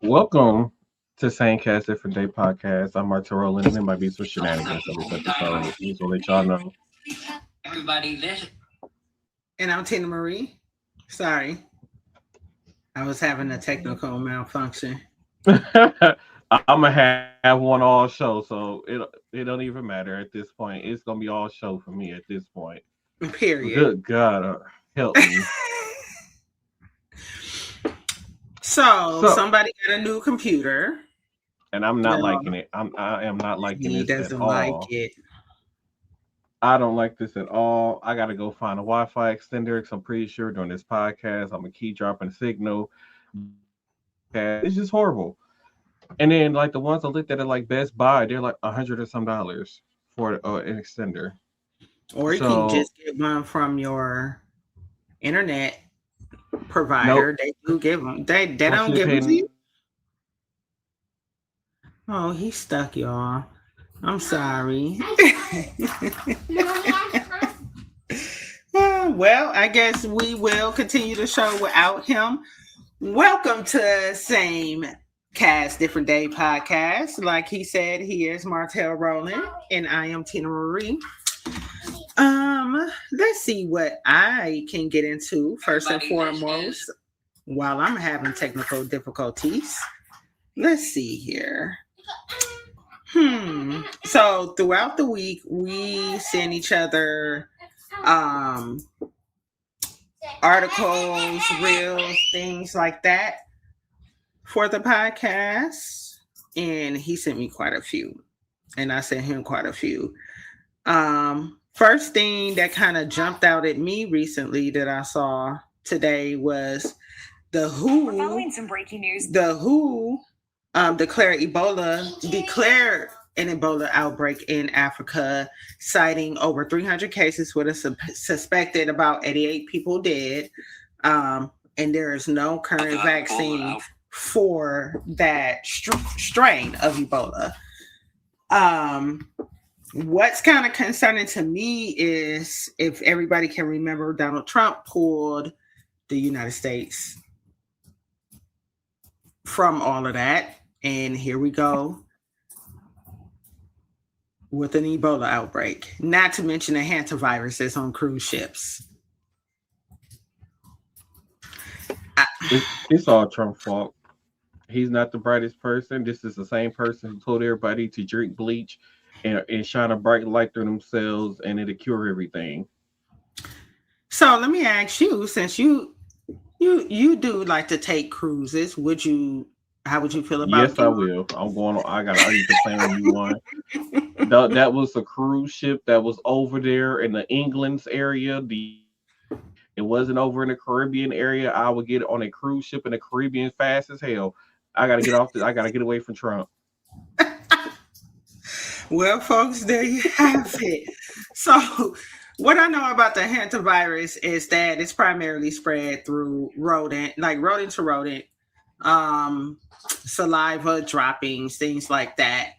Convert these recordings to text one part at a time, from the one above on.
Welcome to Same Cast Different Day podcast. I'm Martin Rowland, and there might be some shenanigans on this episode. Just want to let y'all know. Everybody, this. And I'm Tina Marie. Sorry. I was having a technical malfunction. I'm gonna have one all show, so it don't even matter at this point. It's gonna be all show for me at this point. Period. Good God, help me. So somebody got a new computer, and I'm not liking it. I am not liking he this at doesn't all. like it. I don't like this at all. I gotta go find a Wi-Fi extender because I'm pretty sure during this podcast I'm gonna keep dropping signal. It's just horrible. And then like the ones I looked at like Best Buy, they're like $100 or some for an extender. Or you can just get one from your internet provider. Nope. They do give them. They don't give them to you. Oh, he's stuck, y'all. I'm sorry. Well, I guess we will continue the show without him. Welcome to Same Cast Different Day podcast. Like he said, he is Martell Rowland, and I am Tina Marie. Let's see what I can get into first and foremost while I'm having technical difficulties. Let's see here. So throughout the week, we send each other articles, reels, things like that for the podcast. And he sent me quite a few. And I sent him quite a few. First thing that kind of jumped out at me recently that I saw today was the WHO. We're following some breaking news. The WHO declared an Ebola outbreak in Africa, citing over 300 cases with a suspected about 88 people dead. And there is no current vaccine for that strain of Ebola. What's kind of concerning to me is if everybody can remember, Donald Trump pulled the United States from all of that. And here we go with an Ebola outbreak, not to mention the hantavirus that's on cruise ships. It's all Trump's fault. He's not the brightest person. This is the same person who told everybody to drink bleach and shine a bright light through themselves, and it'll cure everything. So let me ask you, since you do like to take cruises, how would you feel about it? Yes, I will. I'm going on. I need to plan you one. That was a cruise ship that was over there in the England's area. It wasn't over in the Caribbean area. I would get on a cruise ship in the Caribbean fast as hell. I gotta get off. I gotta get away from Trump. Well, folks, there you have it. So, what I know about the hantavirus is that it's primarily spread through rodent to rodent, saliva droppings, things like that.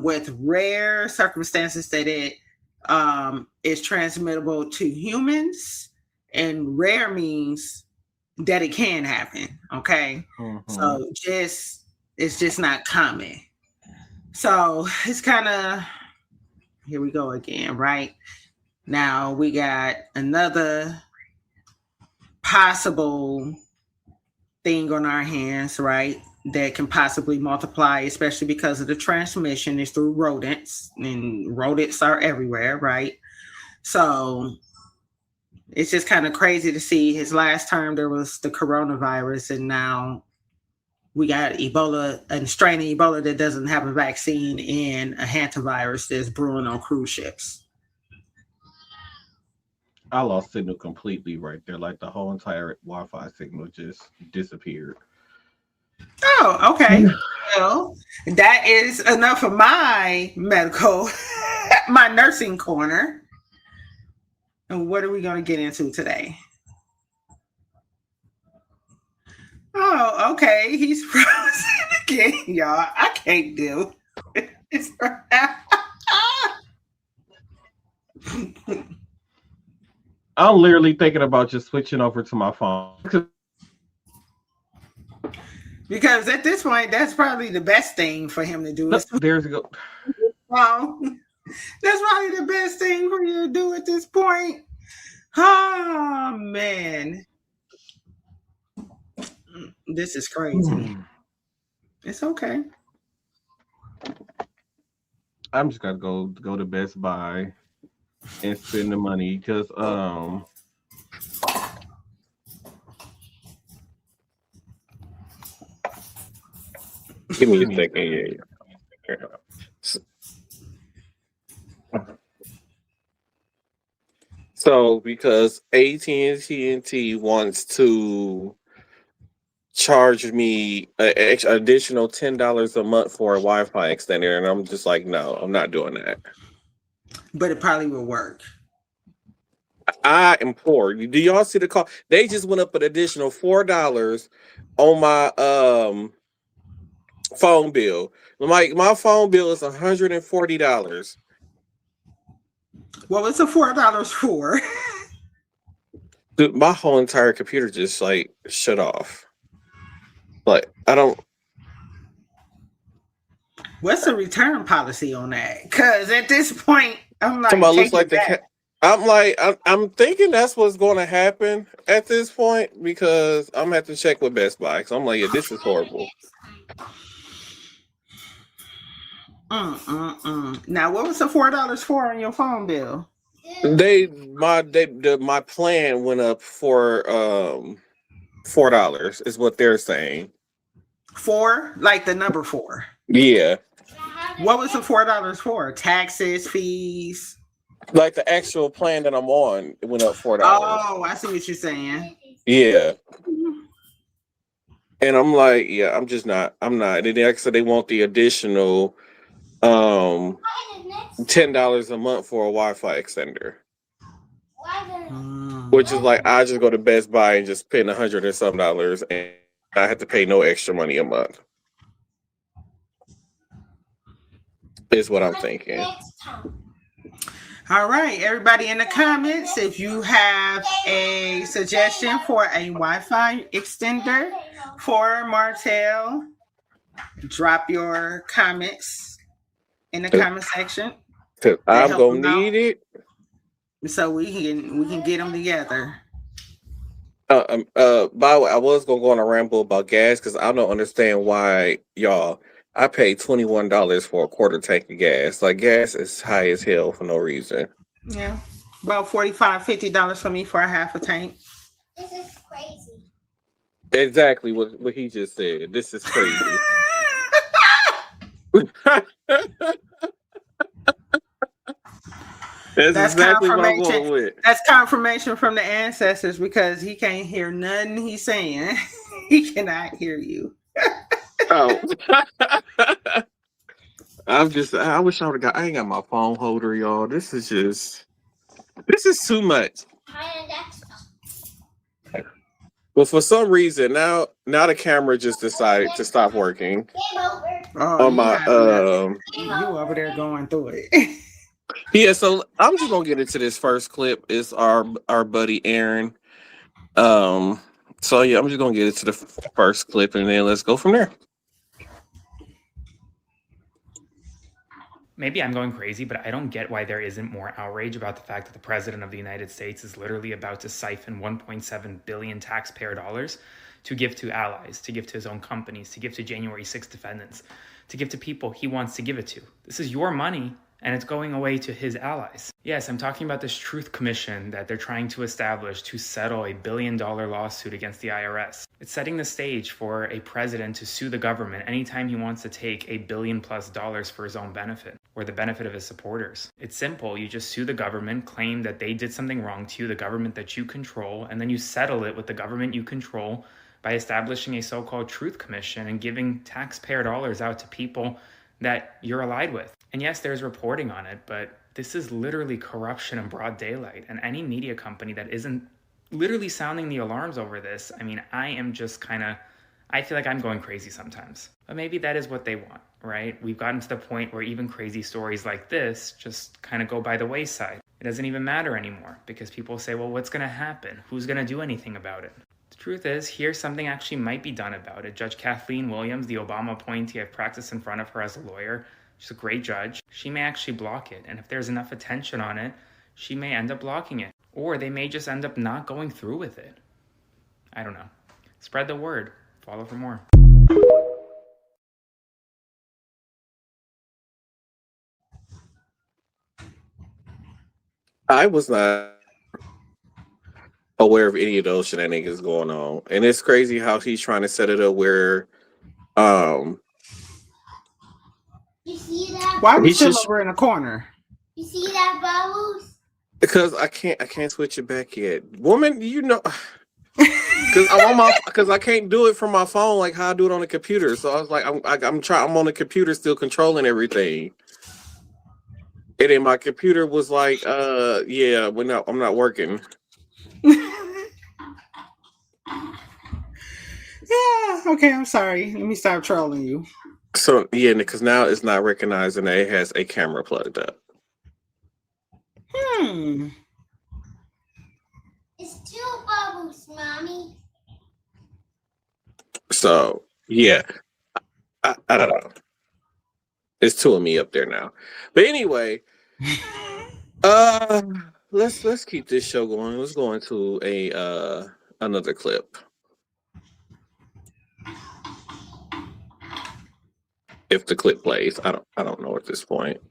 With rare circumstances that it is transmittable to humans, and rare means that it can happen. Okay, so it's just not common. So it's kind of, here we go again, right? Now we got another possible thing on our hands, right? That can possibly multiply, especially because of the transmission is through rodents, and rodents are everywhere, right? So it's just kind of crazy to see. His last term, there was the coronavirus, and now we got Ebola, a strain of Ebola that doesn't have a vaccine, and a hantavirus that's brewing on cruise ships. I lost signal completely right there. Like the whole entire Wi-Fi signal just disappeared. Oh, okay. Well, that is enough of my medical, my nursing corner. And what are we going to get into today? Oh, okay. He's frozen again, y'all. I can't do it. I'm literally thinking about just switching over to my phone. Because at this point, that's probably the best thing for him to do. There's a go. Wow. That's probably the best thing for you to do at this point. Oh, man. This is crazy. It's okay. I'm just gonna go to Best Buy and spend the money because Give me a second. Yeah. So because AT&T wants to charge me an additional $10 a month for a Wi-Fi extender, and I'm just like, no, I'm not doing that. But it probably will work. I am poor. Do y'all see the call? They just went up an additional $4 on my phone bill. Like my phone bill is $140. What was the $4 for? Dude, my whole entire computer just like shut off. Like I don't. What's the return policy on that? Because at this point, I'm like, Somebody looks take like it the back. cat. I'm thinking that's what's going to happen at this point because I'm gonna have to check with Best Buy. So I'm like, yeah, this is horrible. Now, what was the $4 for on your phone bill? My plan went up for $4 is what they're saying. 4, like the number 4. Yeah, What was the $4 for? Taxes, fees. like the actual plan that I'm on, it went up $4. Oh, I see what you're saying. Yeah. And I'm like, yeah, I'm not. And then so they want the additional $10 a month for a Wi-Fi extender. Which is like I just go to Best Buy and just spend $100 and some dollars and I have to pay no extra money a month. Is what I'm thinking. All right, everybody in the comments, if you have a suggestion for a Wi-Fi extender for Martell, drop your comments in the comment section. Cause I'm gonna need it. So we can get them together. By the way, I was gonna go on a ramble about gas because I don't understand why y'all. I paid $21 for a quarter tank of gas. Like gas is high as hell for no reason. Yeah, about $45-$50 for me for a half a tank. This is crazy. Exactly what he just said. This is crazy. That's exactly what I'm going with. That's confirmation from the ancestors because he can't hear nothing he's saying. He cannot hear you. Oh. I wish I would have got. I ain't got my phone holder, y'all. This is too much. But for some reason now the camera just decided to stop working. On my you over there going through it. Yeah, so I'm just gonna get into this first clip. It's our buddy Aaron. So yeah, I'm just gonna get into the first clip and then let's go from there. Maybe I'm going crazy, but I don't get why there isn't more outrage about the fact that the president of the United States is literally about to siphon 1.7 billion taxpayer dollars to give to allies, to give to his own companies, to give to January 6th defendants, to give to people he wants to give it to. This is your money and it's going away to his allies. Yes, I'm talking about this Truth Commission that they're trying to establish to settle a $1 billion lawsuit against the IRS. It's setting the stage for a president to sue the government anytime he wants to take $1 billion+ for his own benefit or the benefit of his supporters. It's simple. You just sue the government, claim that they did something wrong to you, the government that you control, and then you settle it with the government you control by establishing a so-called Truth Commission and giving taxpayer dollars out to people that you're allied with. And yes, there's reporting on it, but this is literally corruption in broad daylight. And any media company that isn't literally sounding the alarms over this, I mean, I feel like I'm going crazy sometimes. But maybe that is what they want, right? We've gotten to the point where even crazy stories like this just kind of go by the wayside. It doesn't even matter anymore because people say, well, what's going to happen? Who's going to do anything about it? The truth is, here something actually might be done about it. Judge Kathleen Williams, the Obama appointee, I've practiced in front of her as a lawyer. She's a great judge. She may actually block it. And if there's enough attention on it, she may end up blocking it. Or they may just end up not going through with it. I don't know. Spread the word. Follow for more. I was not aware of any of those shenanigans going on. And it's crazy how he's trying to set it up where You see that? Why are we He's still just- over in a corner? You see that, Bubbles? because I can't switch it back yet. Woman, you know, because I can't do it from my phone like how I do it on the computer. So I was like, I'm on the computer still controlling everything. And then my computer was like, yeah, I'm not working. Yeah, okay, I'm sorry. Let me stop trolling you. So yeah, because now it's not recognizing that it has a camera plugged up. It's two Bubbles, Mommy. So yeah, I don't know. It's two of me up there now. But anyway, let's keep this show going. Let's go into another clip. If the clip plays, I don't know at this point.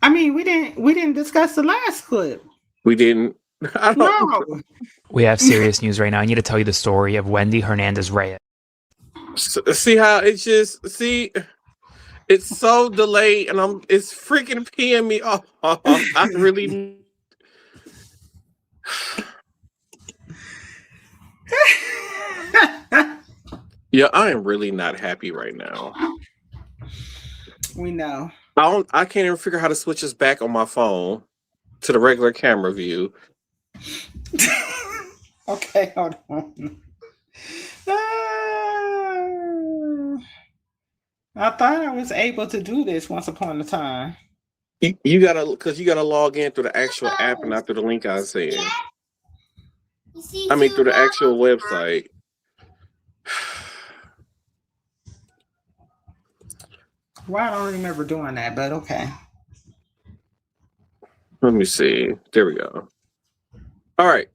I mean, we didn't discuss the last clip. We didn't. I don't No. We have serious news right now. I need to tell you the story of Wendy Hernandez Reyes. see how it's just it's so delayed and it's freaking peeing me off. I really yeah, I am really not happy right now. We know. I can't even figure out how to switch this back on my phone to the regular camera view. Okay, hold on. I thought I was able to do this once upon a time. You gotta log in through the actual app and not through the link I said. You see I mean two through the actual Bubbles? website. Well, I don't remember doing that, but okay. Let me see. There we go. All right.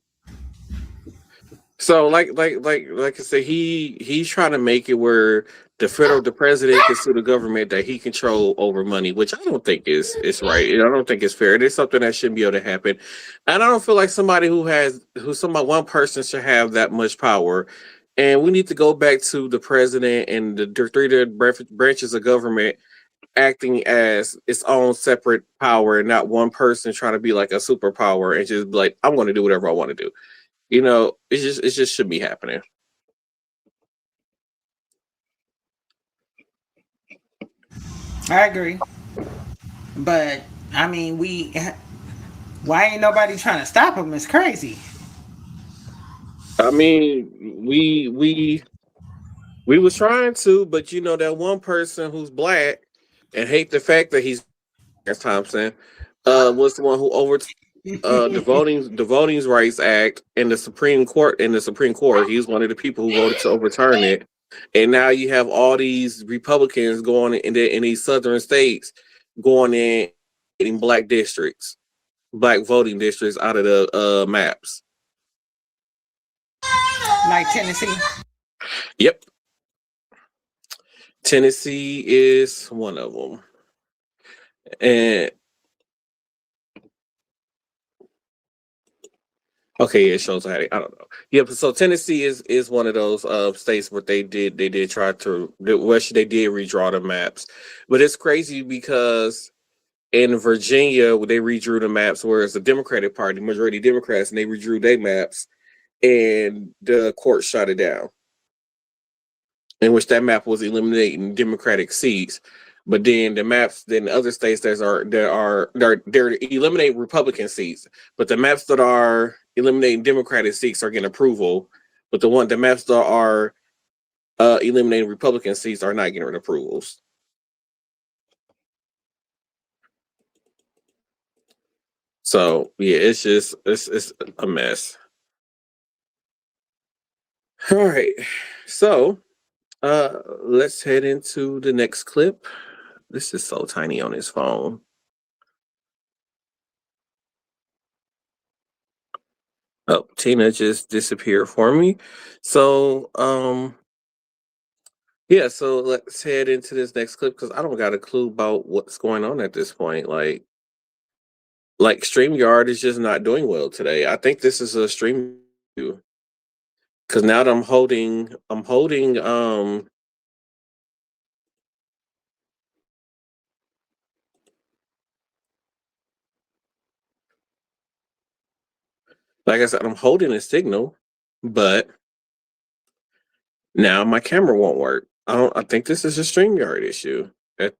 So like I said, he's trying to make it where the president can sue the government that he control over money, which I don't think is right. I don't think it's fair. It is something that shouldn't be able to happen. And I don't feel like one person should have that much power. And we need to go back to the president and the three branches of government acting as its own separate power and not one person trying to be like a superpower and just be like, I'm going to do whatever I want to do. You know, it just shouldn't be happening. I agree. But I mean, why ain't nobody trying to stop him? It's crazy. I mean, we was trying to, but you know that one person who's black and hate the fact that he's Thompson was the one who overturned the Voting Rights Act in the Supreme Court. He's one of the people who voted to overturn it. And now you have all these Republicans going in these southern states going in black voting districts out of the maps. Like Tennessee. Yep. Tennessee is one of them. And Okay, yeah, it shows how I don't know. Yeah, so Tennessee is one of those states where they did try to they did redraw the maps, but it's crazy because in Virginia they redrew the maps, whereas the Democratic Party, majority Democrats, and they redrew their maps, and the court shot it down. In which that map was eliminating Democratic seats, but then the maps, then other states they're eliminating Republican seats, but the maps that are eliminating Democratic seats are getting approval, but the maps that are eliminating Republican seats are not getting approvals. So yeah, it's a mess. All right, so let's head into the next clip. This is so tiny on his phone. Oh, Tina just disappeared for me. So, yeah, so let's head into this next clip because I don't got a clue about what's going on at this point. Like StreamYard is just not doing well today. I think this is a stream because now that I'm holding like I said, I'm holding a signal, but now my camera won't work. I think this is a StreamYard issue. It's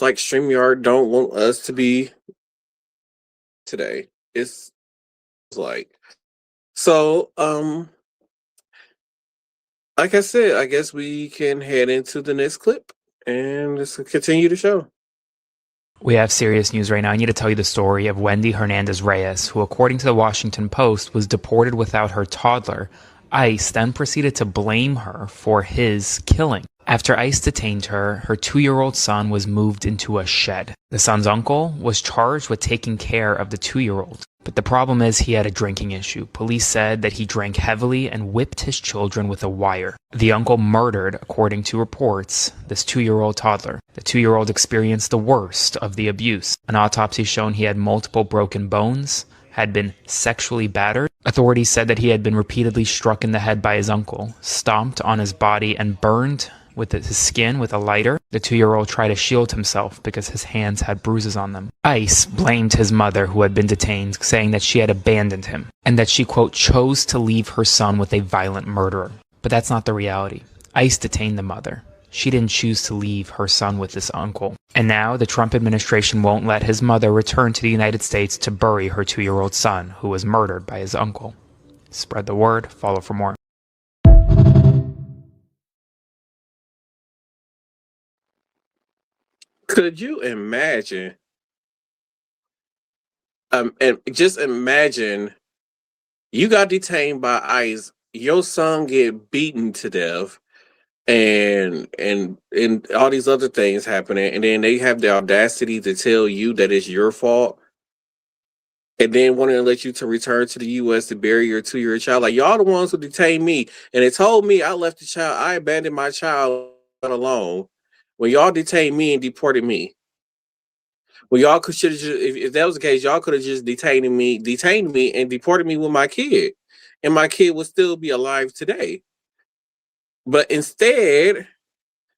like StreamYard don't want us to be today. It's like so like I said, I guess we can head into the next clip and let's continue the show. We have serious news right now. I need to tell you the story of Wendy Hernandez Reyes, who, according to the Washington Post, was deported without her toddler. ICE then proceeded to blame her for his killing. After ICE detained her, her 2-year-old son was moved into a shed. The son's uncle was charged with taking care of the 2-year-old. But the problem is he had a drinking issue. Police said that he drank heavily and whipped his children with a wire. The uncle murdered, according to reports, this 2-year-old toddler. The 2-year-old experienced the worst of the abuse. An autopsy showed he had multiple broken bones, had been sexually battered. Authorities said that he had been repeatedly struck in the head by his uncle, stomped on his body, and burned with his skin with a lighter. The 2-year-old tried to shield himself because his hands had bruises on them. ICE blamed his mother, who had been detained, saying that she had abandoned him and that she, quote, chose to leave her son with a violent murderer. But that's not the reality. ICE detained the mother. She didn't choose to leave her son with this uncle. And now the Trump administration won't let his mother return to the United States to bury her 2-year-old son, who was murdered by his uncle. Spread the word. Follow for more. Could you imagine? And just imagine you got detained by ICE, your son get beaten to death, and all these other things happening, and then they have the audacity to tell you that it's your fault, and then wanting to let you to return to the U.S. to bury your 2-year-old child. Like, y'all the ones who detained me, and they told me I left the child, I abandoned my child alone. When y'all detained me and deported me. Well, y'all could should have if that was the case, y'all could have just detained me and deported me with my kid, and my kid would still be alive today. But instead,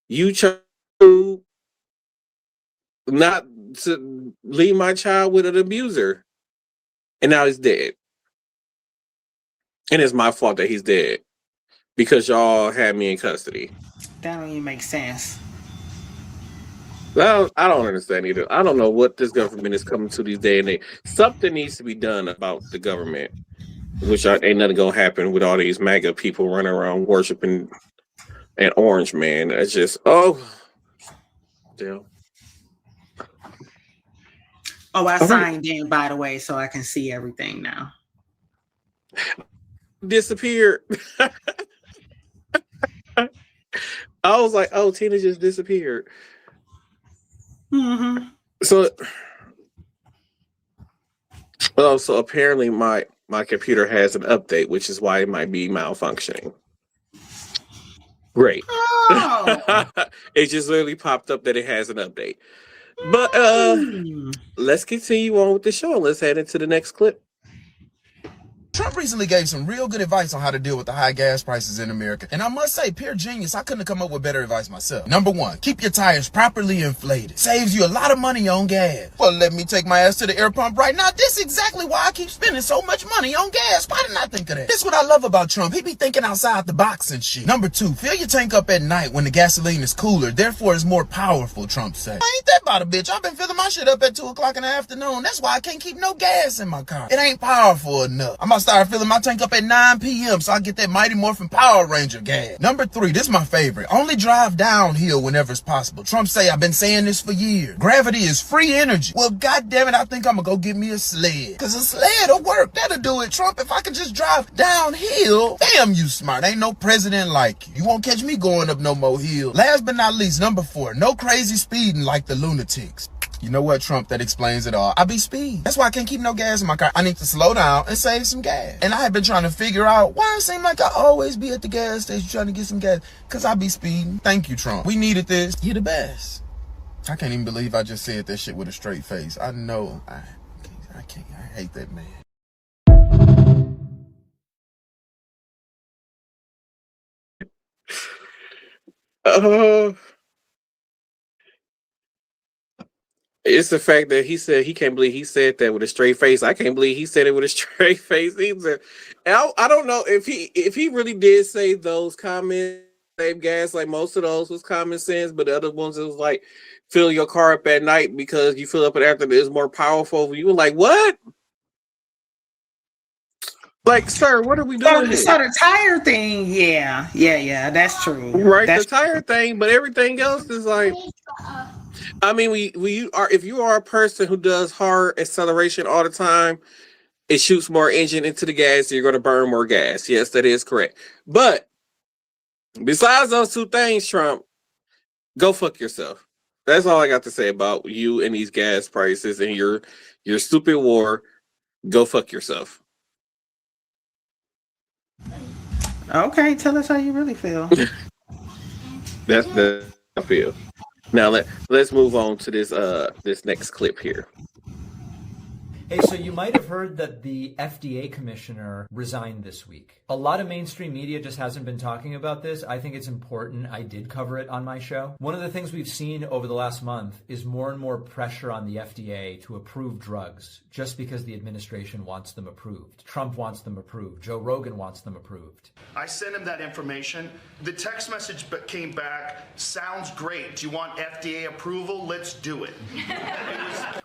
you chose not to leave my child with an abuser, and now he's dead. And it's my fault that he's dead because y'all had me in custody. That don't even make sense. Well, I don't understand either. I don't know what this government is coming to these days and age. Something needs to be done about the government, which ain't nothing gonna happen with all these MAGA people running around worshiping an orange man. It's just damn. Oh, I signed in, by the way, so I can see everything now. Disappeared. I was like, oh, Tina just disappeared. Mm-hmm. So apparently my computer has an update, which is why it might be malfunctioning. Great. Oh. It just literally popped up that it has an update. But let's continue on with the show. Let's head into the next clip. Trump recently gave some real good advice on how to deal with the high gas prices in America. And I must say, pure genius, I couldn't have come up with better advice myself. Number one, keep your tires properly inflated. Saves you a lot of money on gas. Well, let me take my ass to the air pump right now. This is exactly why I keep spending so much money on gas. Why didn't I think of that? This is what I love about Trump. He be thinking outside the box and shit. Number two, fill your tank up at night when the gasoline is cooler. Therefore, it's more powerful, Trump said. Ain't that about a bitch? I've been filling my shit up at 2 o'clock in the afternoon. That's why I can't keep no gas in my car. It ain't powerful enough. I'm about to start filling my tank up at 9 p.m. so I get that Mighty Morphin Power Ranger gas. Number three, this is my favorite. Only drive downhill whenever it's possible. Trump say I've been saying this for years. Gravity is free energy. Well, goddamn it, I think I'm gonna go get me a sled. Cause a sled'll work. That'll do it, Trump. If I can just drive downhill. Damn, you smart. Ain't no president like you. You won't catch me going up no more hills. Last but not least, number four, no crazy speeding like the lunatics. You know what, Trump? That explains it all. I be speed. That's why I can't keep no gas in my car. I need to slow down and save some gas. And I have been trying to figure out why it seems like I always be at the gas station trying to get some gas. Cause I be speeding. Thank you, Trump. We needed this. You're the best. I can't even believe I just said that shit with a straight face. I know. I can't. I hate that man. It's the fact that he said he can't believe he said that with a straight face. I can't believe he said it with a straight face either. And I don't know if he really did say those comments, save gas, like most of those was common sense, but the other ones it was like fill your car up at night because you fill up it after it's more powerful. You were like, what? Like, sir, what are we doing here? So the tire thing, yeah, that's true. Right, That's the tire thing, but everything else is like. I mean, if you are a person who does hard acceleration all the time, it shoots more engine into the gas, so you're going to burn more gas. Yes, that is correct. But besides those two things, Trump, go fuck yourself. That's all I got to say about you and these gas prices and your stupid war. Go fuck yourself. okay. Tell us how you really feel. That's how I feel. Now let's move on to this next clip here. Hey, so you might have heard that the FDA commissioner resigned this week. A lot of mainstream media just hasn't been talking about this. I think it's important. I did cover it on my show. One of the things we've seen over the last month is more and more pressure on the FDA to approve drugs just because the administration wants them approved. Trump wants them approved. Joe Rogan wants them approved. I sent him that information. The text message came back, sounds great. Do you want FDA approval? Let's do it.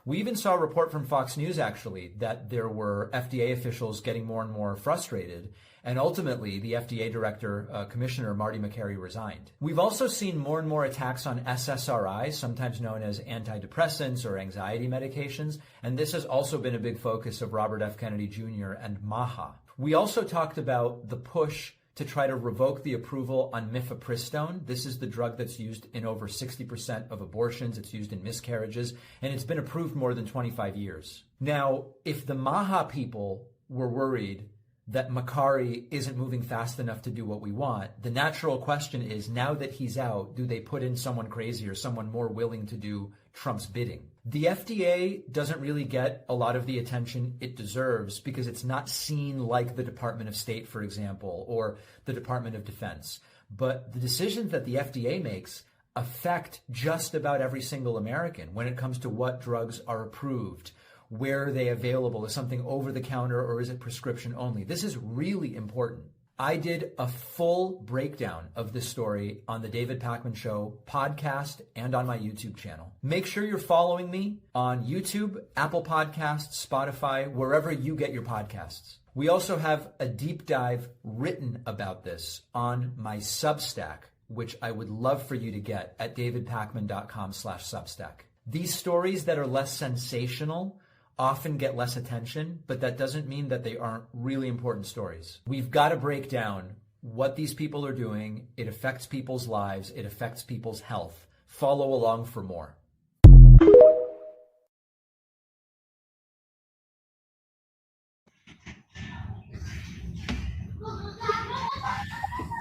We even saw a report from Fox News, actually, that there were FDA officials getting more and more frustrated. And ultimately, the FDA director, Commissioner Marty Makary, resigned. We've also seen more and more attacks on SSRIs, sometimes known as antidepressants or anxiety medications. And this has also been a big focus of Robert F. Kennedy Jr. and MAHA. We also talked about the push to try to revoke the approval on mifepristone. This is the drug that's used in over 60% of abortions. It's used in miscarriages, and it's been approved more than 25 years. Now, if the MAHA people were worried that Makary isn't moving fast enough to do what we want, the natural question is, now that he's out, do they put in someone crazy or someone more willing to do Trump's bidding? The FDA doesn't really get a lot of the attention it deserves because it's not seen like the Department of State, for example, or the Department of Defense. But the decisions that the FDA makes affect just about every single American when it comes to what drugs are approved. Where are they available? Is something over the counter or is it prescription only? This is really important. I did a full breakdown of this story on the David Pakman Show podcast and on my YouTube channel. Make sure you're following me on YouTube, Apple Podcasts, Spotify, wherever you get your podcasts. We also have a deep dive written about this on my Substack, which I would love for you to get at davidpakman.com/Substack. These stories that are less sensational often get less attention, but that doesn't mean that they aren't really important stories. We've got to break down what these people are doing. It affects people's lives. It affects people's health. Follow along for more.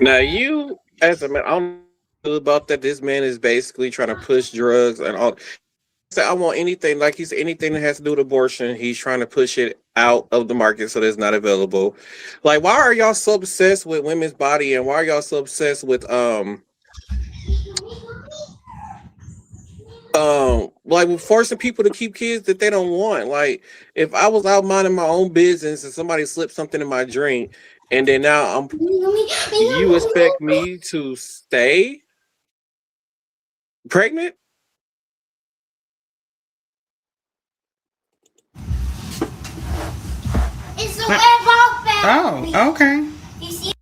Now you, as a man, I don't know about that. This man is basically trying to push drugs and all. So I want anything, like he's anything that has to do with abortion. He's trying to push it out of the market so that it's not available. Like, why are y'all so obsessed with women's body, and why are y'all so obsessed with like with forcing people to keep kids that they don't want? Like, if I was out minding my own business and somebody slipped something in my drink, and then now you expect me to stay pregnant? It's the web family. Oh, okay. You see?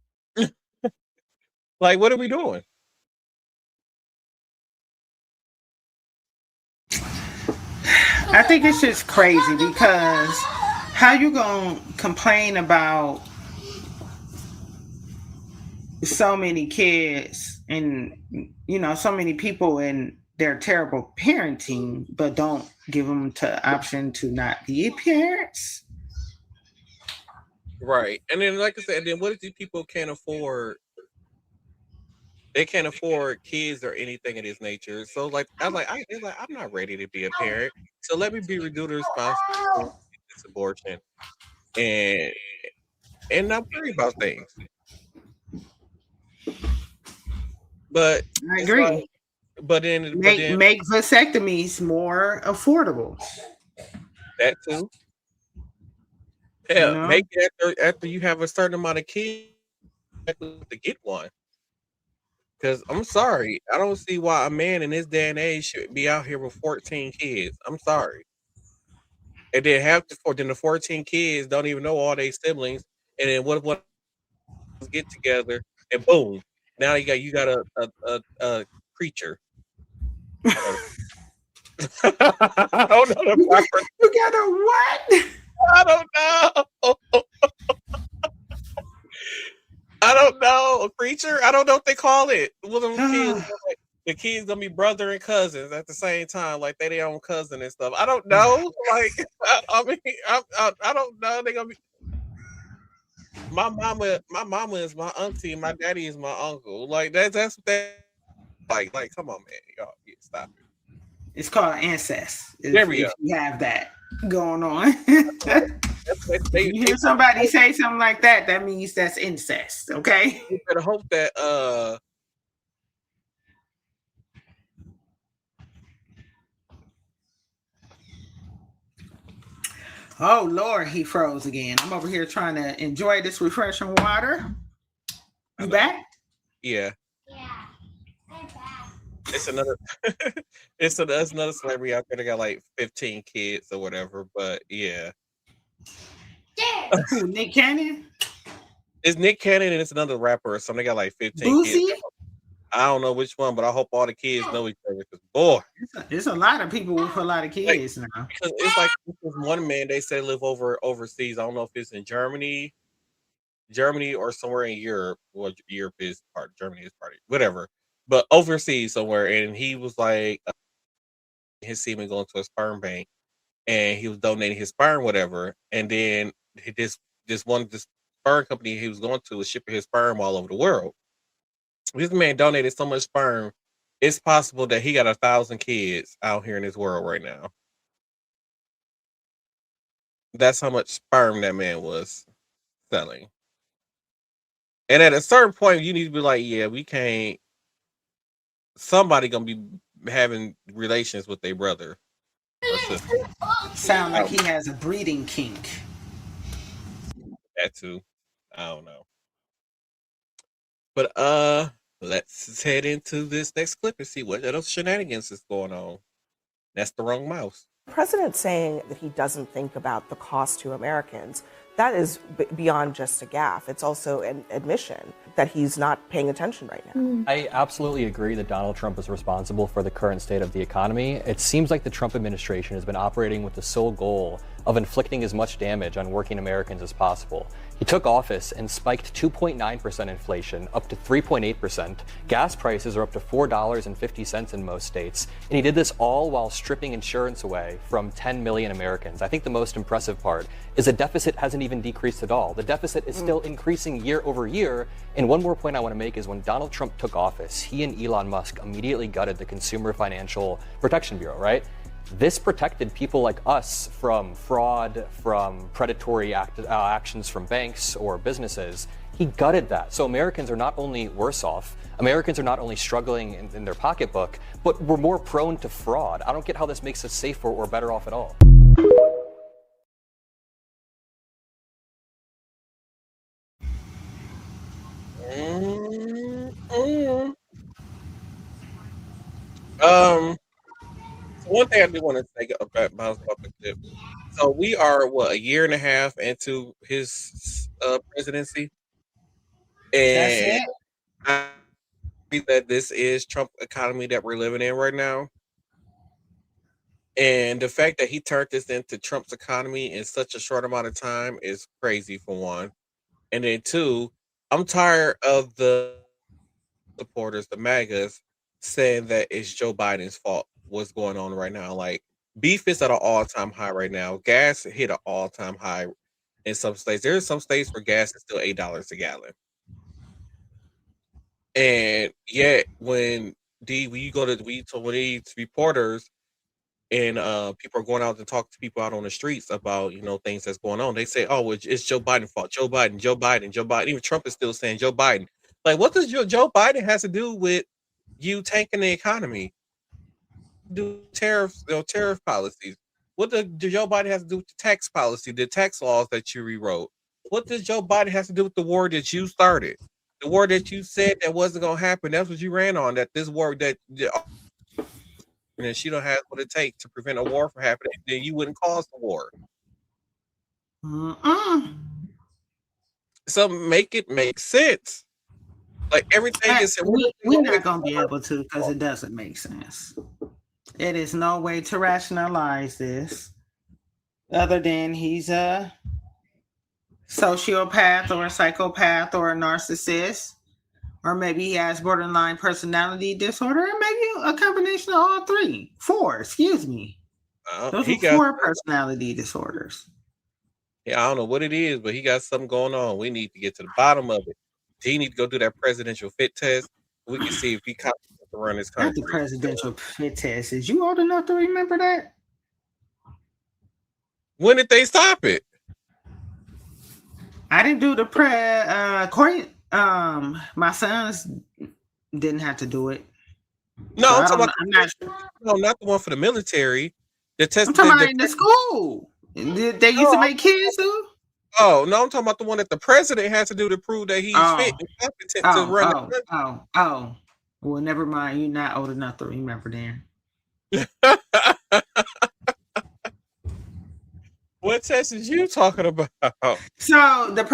Like, what are we doing? I think it's just crazy because how you gonna complain about so many kids and so many people and their terrible parenting, but don't give them the option to not be parents? Right. And then, like I said, then what if these people can't afford? They can't afford kids or anything of this nature. So, like, I'm not ready to be a parent. So let me be reduced responsible for this abortion and not worry about things. But I agree. Like, but then make vasectomies more affordable. That too. Yeah, make it after you have a certain amount of kids to get one. Because I'm sorry, I don't see why a man in this day and age should be out here with 14 kids. I'm sorry. And then then the 14 kids don't even know all their siblings. And then what get together and boom, now you got a creature. I don't know the proper. You got a what? I don't know. I don't know, a creature. I don't know what they call it. Well, the kids gonna be brother and cousins at the same time, like they their own cousin and stuff. I don't know. Like, I mean, I don't know. They gonna be. My mama is my auntie. My daddy is my uncle. Like that's what that. Like, come on, man, y'all, stop it. It's called incest. There we go. You have that going on. You hear somebody say something like that, that means that's incest, okay? You better hope that oh Lord, he froze again. I'm over here trying to enjoy this refreshing water. You back? Yeah. Yeah. I'm back. It's another it's another celebrity out there that got like 15 kids or whatever, but yeah. Who, Nick Cannon? It's Nick Cannon and it's another rapper or something. They got like 15 Boosie? kids. I don't know which one, but I hope all the kids know each other because boy. There's a lot of people with a lot of kids now. Because it's like this one man they say live overseas. I don't know if it's in Germany or somewhere in Europe. Well, Europe is part of Germany is part of whatever. But overseas somewhere, and he was like his semen going to a sperm bank and he was donating his sperm, whatever, and then this sperm company he was going to was shipping his sperm all over the world. This man donated so much sperm, it's possible that he got 1,000 kids out here in this world right now. That's how much sperm that man was selling. And at a certain point, you need to be like, yeah, we can't. Somebody gonna be having relations with their brother. Sound like he has a breeding kink. That too. I don't know. But let's head into this next clip and see what other shenanigans is going on. That's the wrong mouse. The president saying that he doesn't think about the cost to Americans, that is beyond just a gaffe. It's also an admission that he's not paying attention right now. I absolutely agree that Donald Trump is responsible for the current state of the economy. It seems like the Trump administration has been operating with the sole goal of inflicting as much damage on working Americans as possible. He took office and spiked 2.9% inflation up to 3.8%. Gas prices are up to $4.50 in most states. And he did this all while stripping insurance away from 10 million Americans. I think the most impressive part is the deficit hasn't even decreased at all. The deficit is still increasing year over year. And one more point I want to make is when Donald Trump took office, he and Elon Musk immediately gutted the Consumer Financial Protection Bureau, right? This protected people like us from fraud, from predatory actions from banks or businesses. He gutted that. So Americans are not only worse off, Americans are not only struggling in their pocketbook, but we're more prone to fraud. I don't get how this makes us safer or better off at all. One thing I do want to say about bounce off the tip. So we are a year and a half into his presidency, and I think that this is Trump economy that we're living in right now. And the fact that he turned this into Trump's economy in such a short amount of time is crazy, for one. And then two, I'm tired of the supporters, the MAGAs, saying that it's Joe Biden's fault what's going on right now. Like, beef is at an all-time high right now. Gas hit an all-time high in some states. There are some states where gas is still $8 a gallon. And yet, when you go to these reporters and people are going out to talk to people out on the streets about things that's going on, they say, "Oh, it's Joe Biden's fault. Joe Biden, Joe Biden, Joe Biden." Even Trump is still saying Joe Biden. Like, what does Joe Biden has to do with you tanking the economy? Do tariffs, tariff policies? What does Joe Biden has to do with the tax policy, the tax laws that you rewrote? What does Joe Biden has to do with the war that you started? The war that you said that wasn't going to happen. That's what you ran on. That this war that and she don't have what it takes to prevent a war from happening. Then you wouldn't cause the war. So make it make sense. Like, everything is. We're not going to be able to, because it doesn't make sense. It is no way to rationalize this other than he's a sociopath or a psychopath or a narcissist, or maybe he has borderline personality disorder, or maybe a combination of all three. Those are 4 personality disorders. Yeah, I don't know what it is, but he got something going on. We need to get to the bottom of it. He need to go do that presidential fit test. We can see if he competent to run this country. Not the presidential fit test. Is you old enough to remember that? When did they stop it? I didn't do the my sons didn't have to do it. No, So I'm talking about I'm not sure. no, not the one for the military. The test. I'm talking about in the school. They used to make kids do. Oh no, I'm talking about the one that the president has to do to prove that he's fit and competent to run the country. Well, never mind. You're not old enough to remember then. What test is you talking about? So the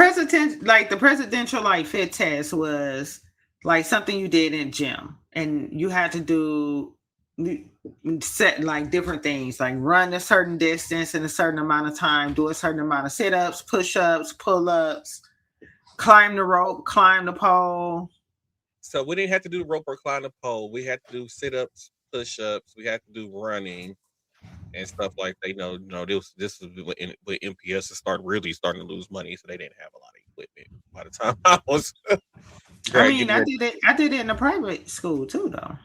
presidential fit test was like something you did in gym, and you had to do set like different things, like run a certain distance in a certain amount of time, do a certain amount of sit-ups, push-ups, pull-ups, climb the rope, climb the pole. So we didn't have to do the rope or climb the pole. We had to do sit-ups, push-ups. We had to do running and stuff like that. This was when MPS starting to lose money, so they didn't have a lot of equipment by the time I was. I did it in a private school too, though.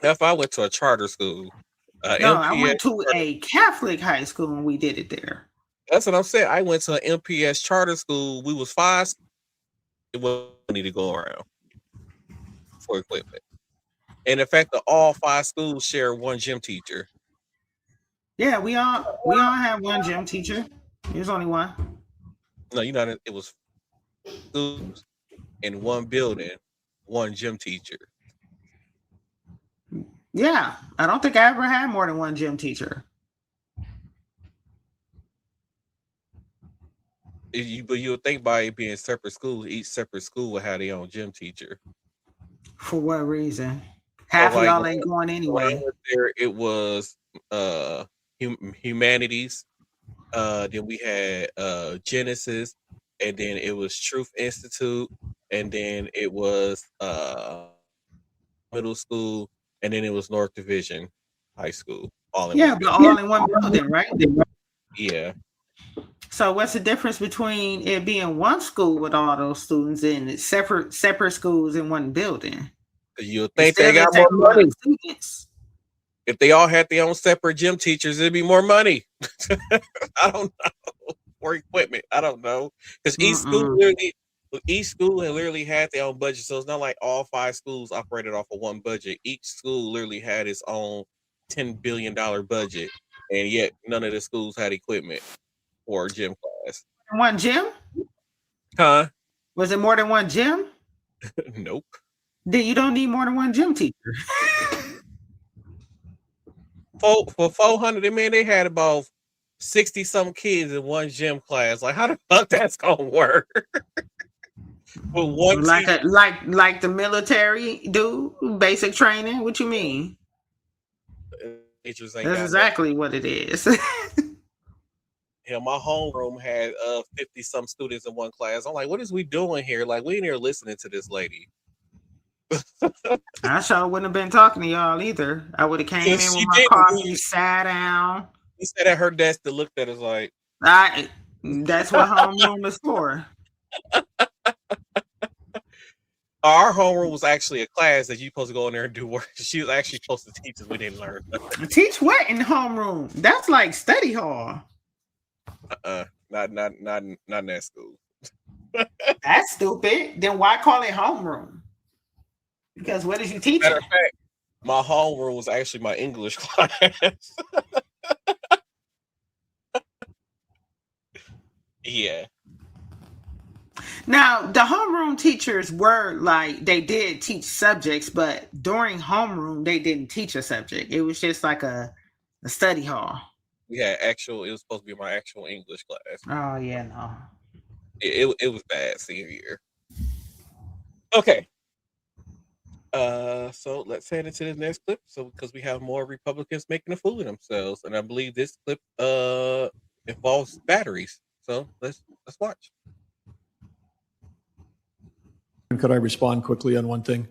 If I went to a charter school, I went to a Catholic high school and we did it there. That's what I'm saying. I went to an MPS charter school. We was 5. It was money to go around for equipment. And the fact that all 5 schools share one gym teacher. Yeah, we all have one gym teacher. There's only one. No, it was schools in one building, one gym teacher. Yeah, I don't think I ever had more than one gym teacher. But you would think by it being separate schools, each separate school would have their own gym teacher. For what reason? Half of y'all ain't going anyway. There it was humanities. Then we had Genesis, and then it was Truth Institute, and then it was middle school, and then it was North Division High School. All in one building, right? Yeah. So what's the difference between it being one school with all those students and separate schools in one building? You think they got more money? Students. If they all had their own separate gym teachers, it'd be more money. I don't know. Or equipment. I don't know. Because each school literally had their own budget. So it's not like all 5 schools operated off of one budget. Each school literally had its own $10 billion budget. And yet none of the schools had equipment or gym class. One gym? Huh? Was it more than one gym? Nope. Then you don't need more than one gym teacher. For 400, man, they had about 60 some kids in one gym class. Like, how the fuck that's gonna work? With one like the military do basic training. What you mean? Teachers ain't That's exactly what it is. Yeah, my homeroom had 50 some students in one class. I'm like, what is we doing here? Like, we ain't here listening to this lady. I sure wouldn't have been talking to y'all either. I would have came in with my coffee, sat down. He said at her desk that looked at us like, that's what homeroom is for. Our homeroom was actually a class that you supposed to go in there and do work. She was actually supposed to teach us. We didn't learn nothing. Teach what in homeroom? That's like study hall. Not in that school. That's stupid. Then why call it homeroom? Because what did you teach? Matter of fact, my homeroom was actually my English class. Yeah. Now, the homeroom teachers were like, they did teach subjects, but during homeroom, they didn't teach a subject. It was just like a study hall. Yeah, it was supposed to be my actual English class. Oh, yeah, no. It was bad senior year. Okay. So let's head into the next clip. So because we have more Republicans making a fool of themselves, and I believe this clip involves batteries. So let's watch. Could I respond quickly on one thing?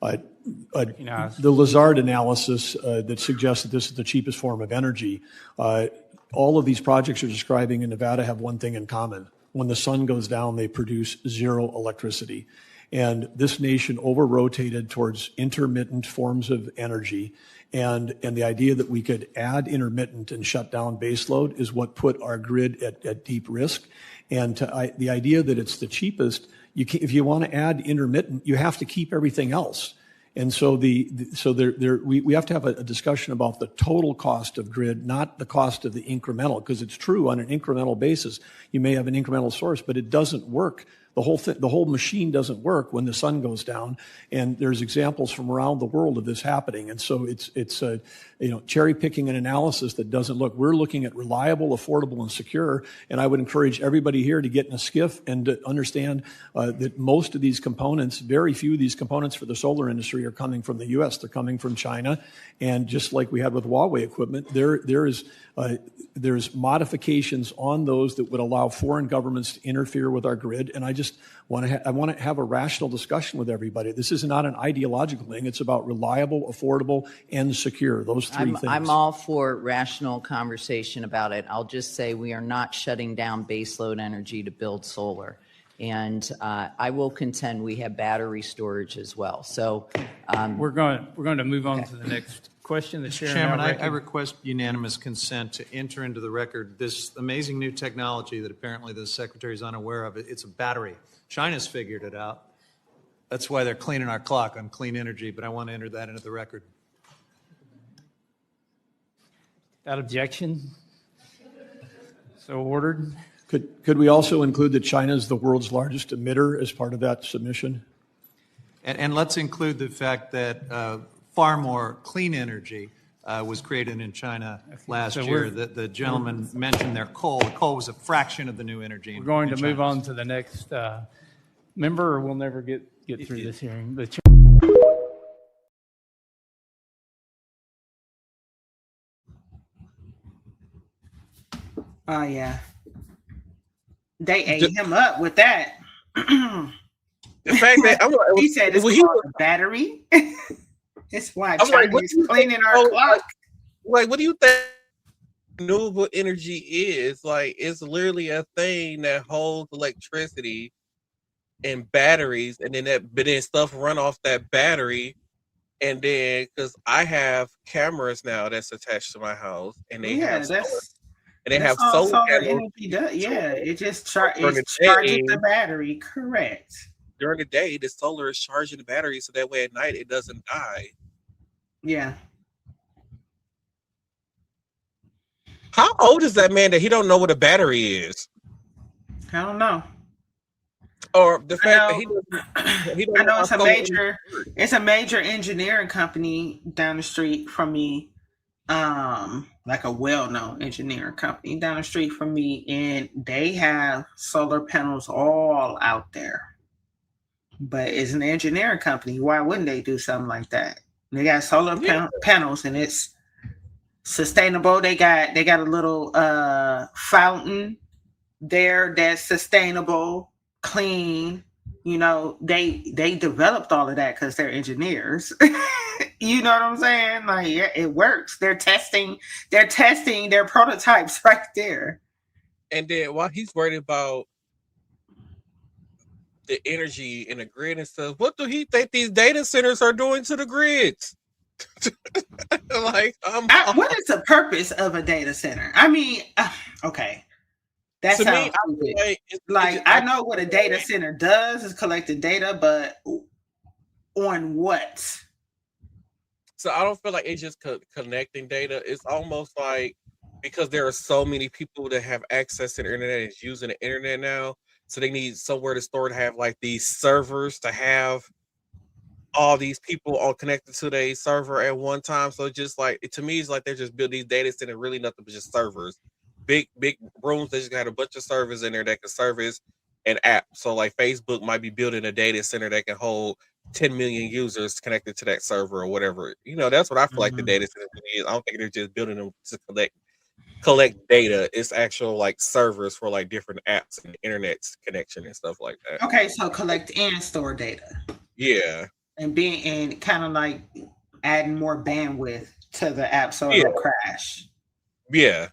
The Lazard analysis that suggests that this is the cheapest form of energy. All of these projects you're describing in Nevada have one thing in common. When the sun goes down, they produce zero electricity. And this nation over-rotated towards intermittent forms of energy. And the idea that we could add intermittent and shut down baseload is what put our grid at deep risk. And the idea that it's the cheapest, if you want to add intermittent, you have to keep everything else. And so we have to have a discussion about the total cost of grid, not the cost of the incremental, because it's true on an incremental basis. You may have an incremental source, but it doesn't work. The whole machine doesn't work when the sun goes down, and there's examples from around the world of this happening. And so it's cherry picking an analysis that doesn't look. We're looking at reliable, affordable, and secure. And I would encourage everybody here to get in a skiff and to understand that most of these components, very few of these components for the solar industry, are coming from the U.S. They're coming from China, and just like we had with Huawei equipment, there's modifications on those that would allow foreign governments to interfere with our grid. And I just want to have a rational discussion with everybody. This is not an ideological thing. It's about reliable, affordable, and secure. Those three things. I'm all for rational conversation about it. I'll just say we are not shutting down baseload energy to build solar. And I will contend we have battery storage as well. So we're going to move on to the next question. The Chairman, I request unanimous consent to enter into the record this amazing new technology that apparently the Secretary is unaware of. It's a battery. China's figured it out. That's why they're cleaning our clock on clean energy, but I want to enter that into the record. Without objection? So ordered. Could we also include that China is the world's largest emitter as part of that submission? And let's include the fact that far more clean energy was created in China last year. The gentleman mentioned their coal. The coal was a fraction of the new energy. We're going to move on to the next member, or we'll never get through this hearing. Oh, yeah. They ate him up with that. The fact that he said it's called a battery. It's why China's cleaning our clock. Like, what do you think renewable energy is? Like, it's literally a thing that holds electricity and batteries, and then stuff run off that battery, And then, because I have cameras now that's attached to my house, and they have solar, and they have solar panels. It just charges the battery. Correct. During the day, the solar is charging the battery, so that way at night it doesn't die. Yeah. How old is that man that he don't know what a battery is? I don't know. Or the fact that he doesn't. I know it's a major engineering company down the street from me. Like a well-known engineering company down the street from me, and they have solar panels all out there. But it's an engineering company. Why wouldn't they do something like that? They got solar panels, and it's sustainable. They got a little fountain there that's sustainable, clean. You know, they developed all of that because they're engineers. You know what I'm saying? Like, yeah, it works. They're testing their prototypes right there. And then while he's worried about the energy in the grid and stuff, what do he think these data centers are doing to the grids? Like, what is the purpose of a data center? I mean, okay. That's to how me, I know what a data center does is collect the data, but on what? So I don't feel like it's just connecting data. It's almost like, because there are so many people that have access to the internet and is using the internet now, so they need somewhere to have like these servers to have all these people all connected to their server at one time. So just like, to me, it's like they're just building these data centers, really nothing but just servers. Big rooms that just got a bunch of servers in there that can service an app. So like Facebook might be building a data center that can hold 10 million users connected to that server or whatever. You know, that's what I feel like the data center is. I don't think they're just building them to collect data. It's actual like servers for like different apps and internet connection and stuff like that. Okay, so collect and store data. Yeah. And kind of like adding more bandwidth to the app so it'll crash. Yeah.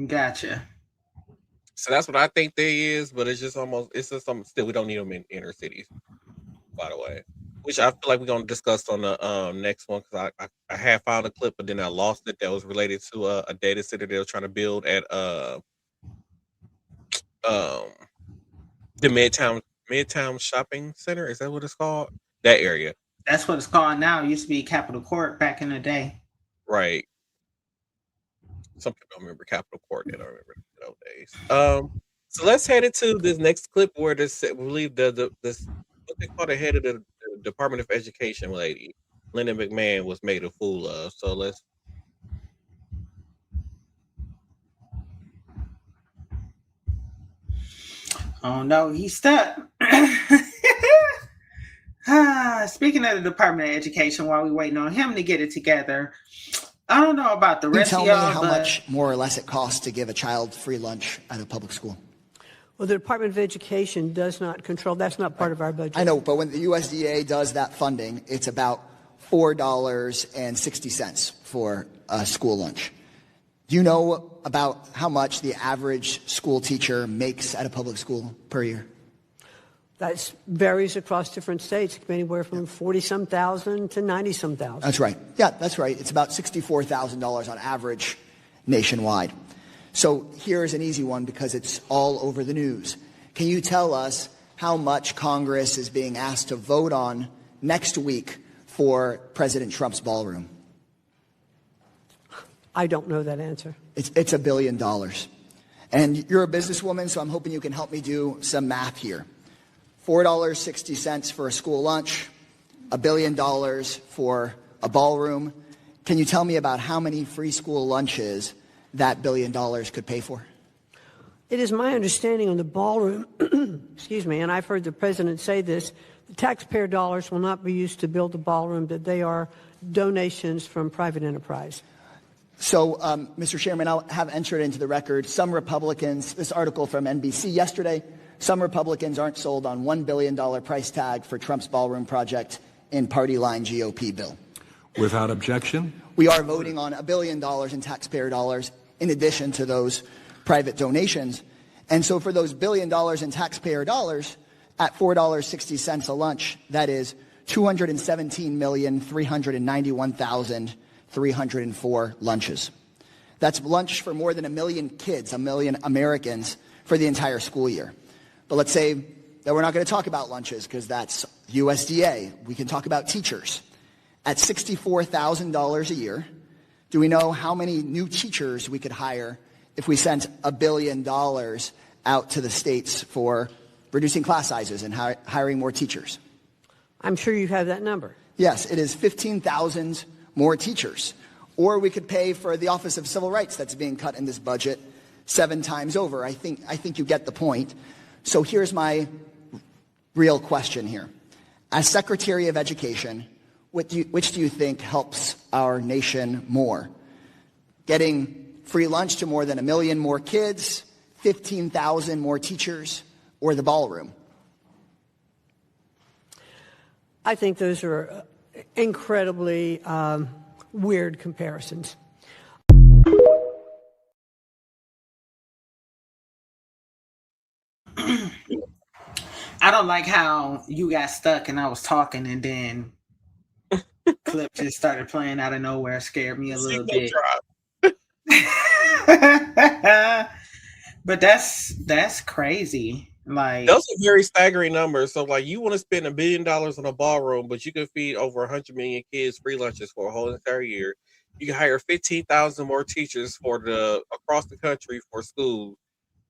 Gotcha. So that's what I think there is, but it's just something still we don't need them in inner cities, by the way. Which I feel like we're gonna discuss on the next one, because I had found a clip, but then I lost it, that was related to a data center they were trying to build at the Midtown Shopping Center. Is that what it's called? That area. That's what it's called now. It used to be Capitol Court back in the day. Right. Some people don't remember Capitol Court. They don't remember those days. So let's head into this next clip where this, I believe this what they call the head of the Department of Education lady, Linda McMahon, was made a fool of. So let's. Oh no, he's stuck. Speaking of the Department of Education, while we're waiting on him to get it together, I don't know about the rest of y'all. Can you tell me how much more or less it costs to give a child free lunch at a public school? Well, the Department of Education does not control. That's not part of our budget. I know, but when the USDA does that funding, it's about $4.60 for a school lunch. Do you know about how much the average school teacher makes at a public school per year? That varies across different states. It can be anywhere from 40-some thousand to 90-some thousand. That's right. Yeah, that's right. It's about $64,000 on average nationwide. So here's an easy one because it's all over the news. Can you tell us how much Congress is being asked to vote on next week for President Trump's ballroom? I don't know that answer. It's $1 billion. And you're a businesswoman, so I'm hoping you can help me do some math here. $4.60 for a school lunch, $1 billion for a ballroom. Can you tell me about how many free school lunches that $1 billion could pay for? It is my understanding on the ballroom, excuse me, and I've heard the president say this, the taxpayer dollars will not be used to build the ballroom, that they are donations from private enterprise. So, Mr. Chairman, I'll have entered into the record some Republicans, this article from NBC yesterday, some Republicans aren't sold on $1 billion price tag for Trump's ballroom project in party line GOP bill. Without objection. We are voting on $1 billion in taxpayer dollars in addition to those private donations. And so for those $1 billion in taxpayer dollars at $4.60 a lunch, that is 217,391,304 lunches. That's lunch for more than 1 million kids, 1 million Americans for the entire school year. But let's say that we're not going to talk about lunches because that's USDA. We can talk about teachers. At $64,000 a year, do we know how many new teachers we could hire if we sent $1 billion out to the states for reducing class sizes and hiring more teachers? I'm sure you have that number. Yes, it is 15,000 more teachers. Or we could pay for the Office of Civil Rights that's being cut in this budget 7 times over. I think you get the point. So here's my real question here. As Secretary of Education, which do you think helps our nation more? Getting free lunch to more than 1 million more kids, 15,000 more teachers, or the ballroom? I think those are incredibly weird comparisons. I don't like how you got stuck and I was talking and then clip just started playing out of nowhere. Scared me a little bit. But that's crazy. Like, those are very staggering numbers. So like, you want to spend $1 billion on a ballroom, but you can feed over 100 million kids free lunches for a whole entire year. You can hire 15,000 more teachers across the country for schools,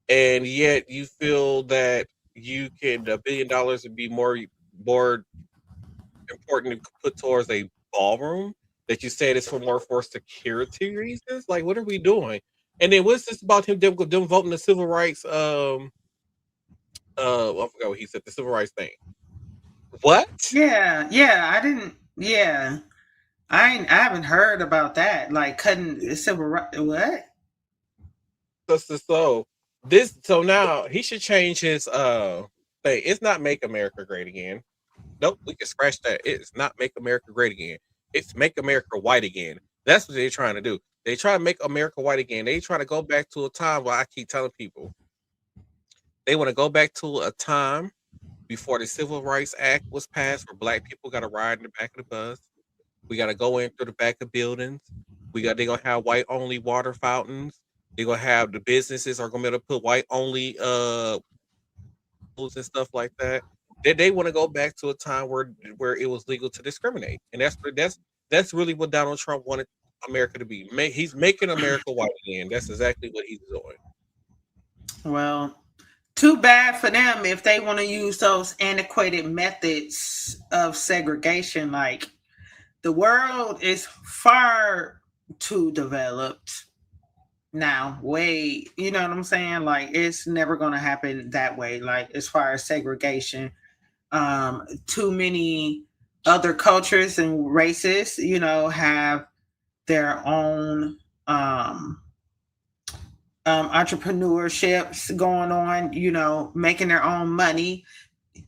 and yet you feel that you can $1 billion would be more important to put towards a ballroom that you said is for security reasons. Like, what are we doing? And then what's this about them voting the civil rights? I forgot what he said. The civil rights thing. What? Yeah. I haven't heard about that. Like cutting the civil rights. What? So now he should change his thing. It's not Make America Great Again. Nope, we can scratch that. It's not Make America Great Again. It's Make America White Again. That's what they're trying to do. They try to make America white again. They try to go back to a time where I keep telling people they want to go back to a time before the Civil Rights Act was passed, where black people got to ride in the back of the bus. We got to go in through the back of buildings. They're gonna have white only water fountains. They're gonna have the businesses are gonna be able to put white only foods and stuff like that. They want to go back to a time where it was legal to discriminate, and that's really what Donald Trump wanted America to be. He's making America white again. That's exactly what he's doing. Well, too bad for them if they want to use those antiquated methods of segregation. Like, the world is far too developed now. You know what I'm saying? Like, it's never going to happen that way. Like, as far as segregation, too many other cultures and races, have their own entrepreneurships going on, making their own money.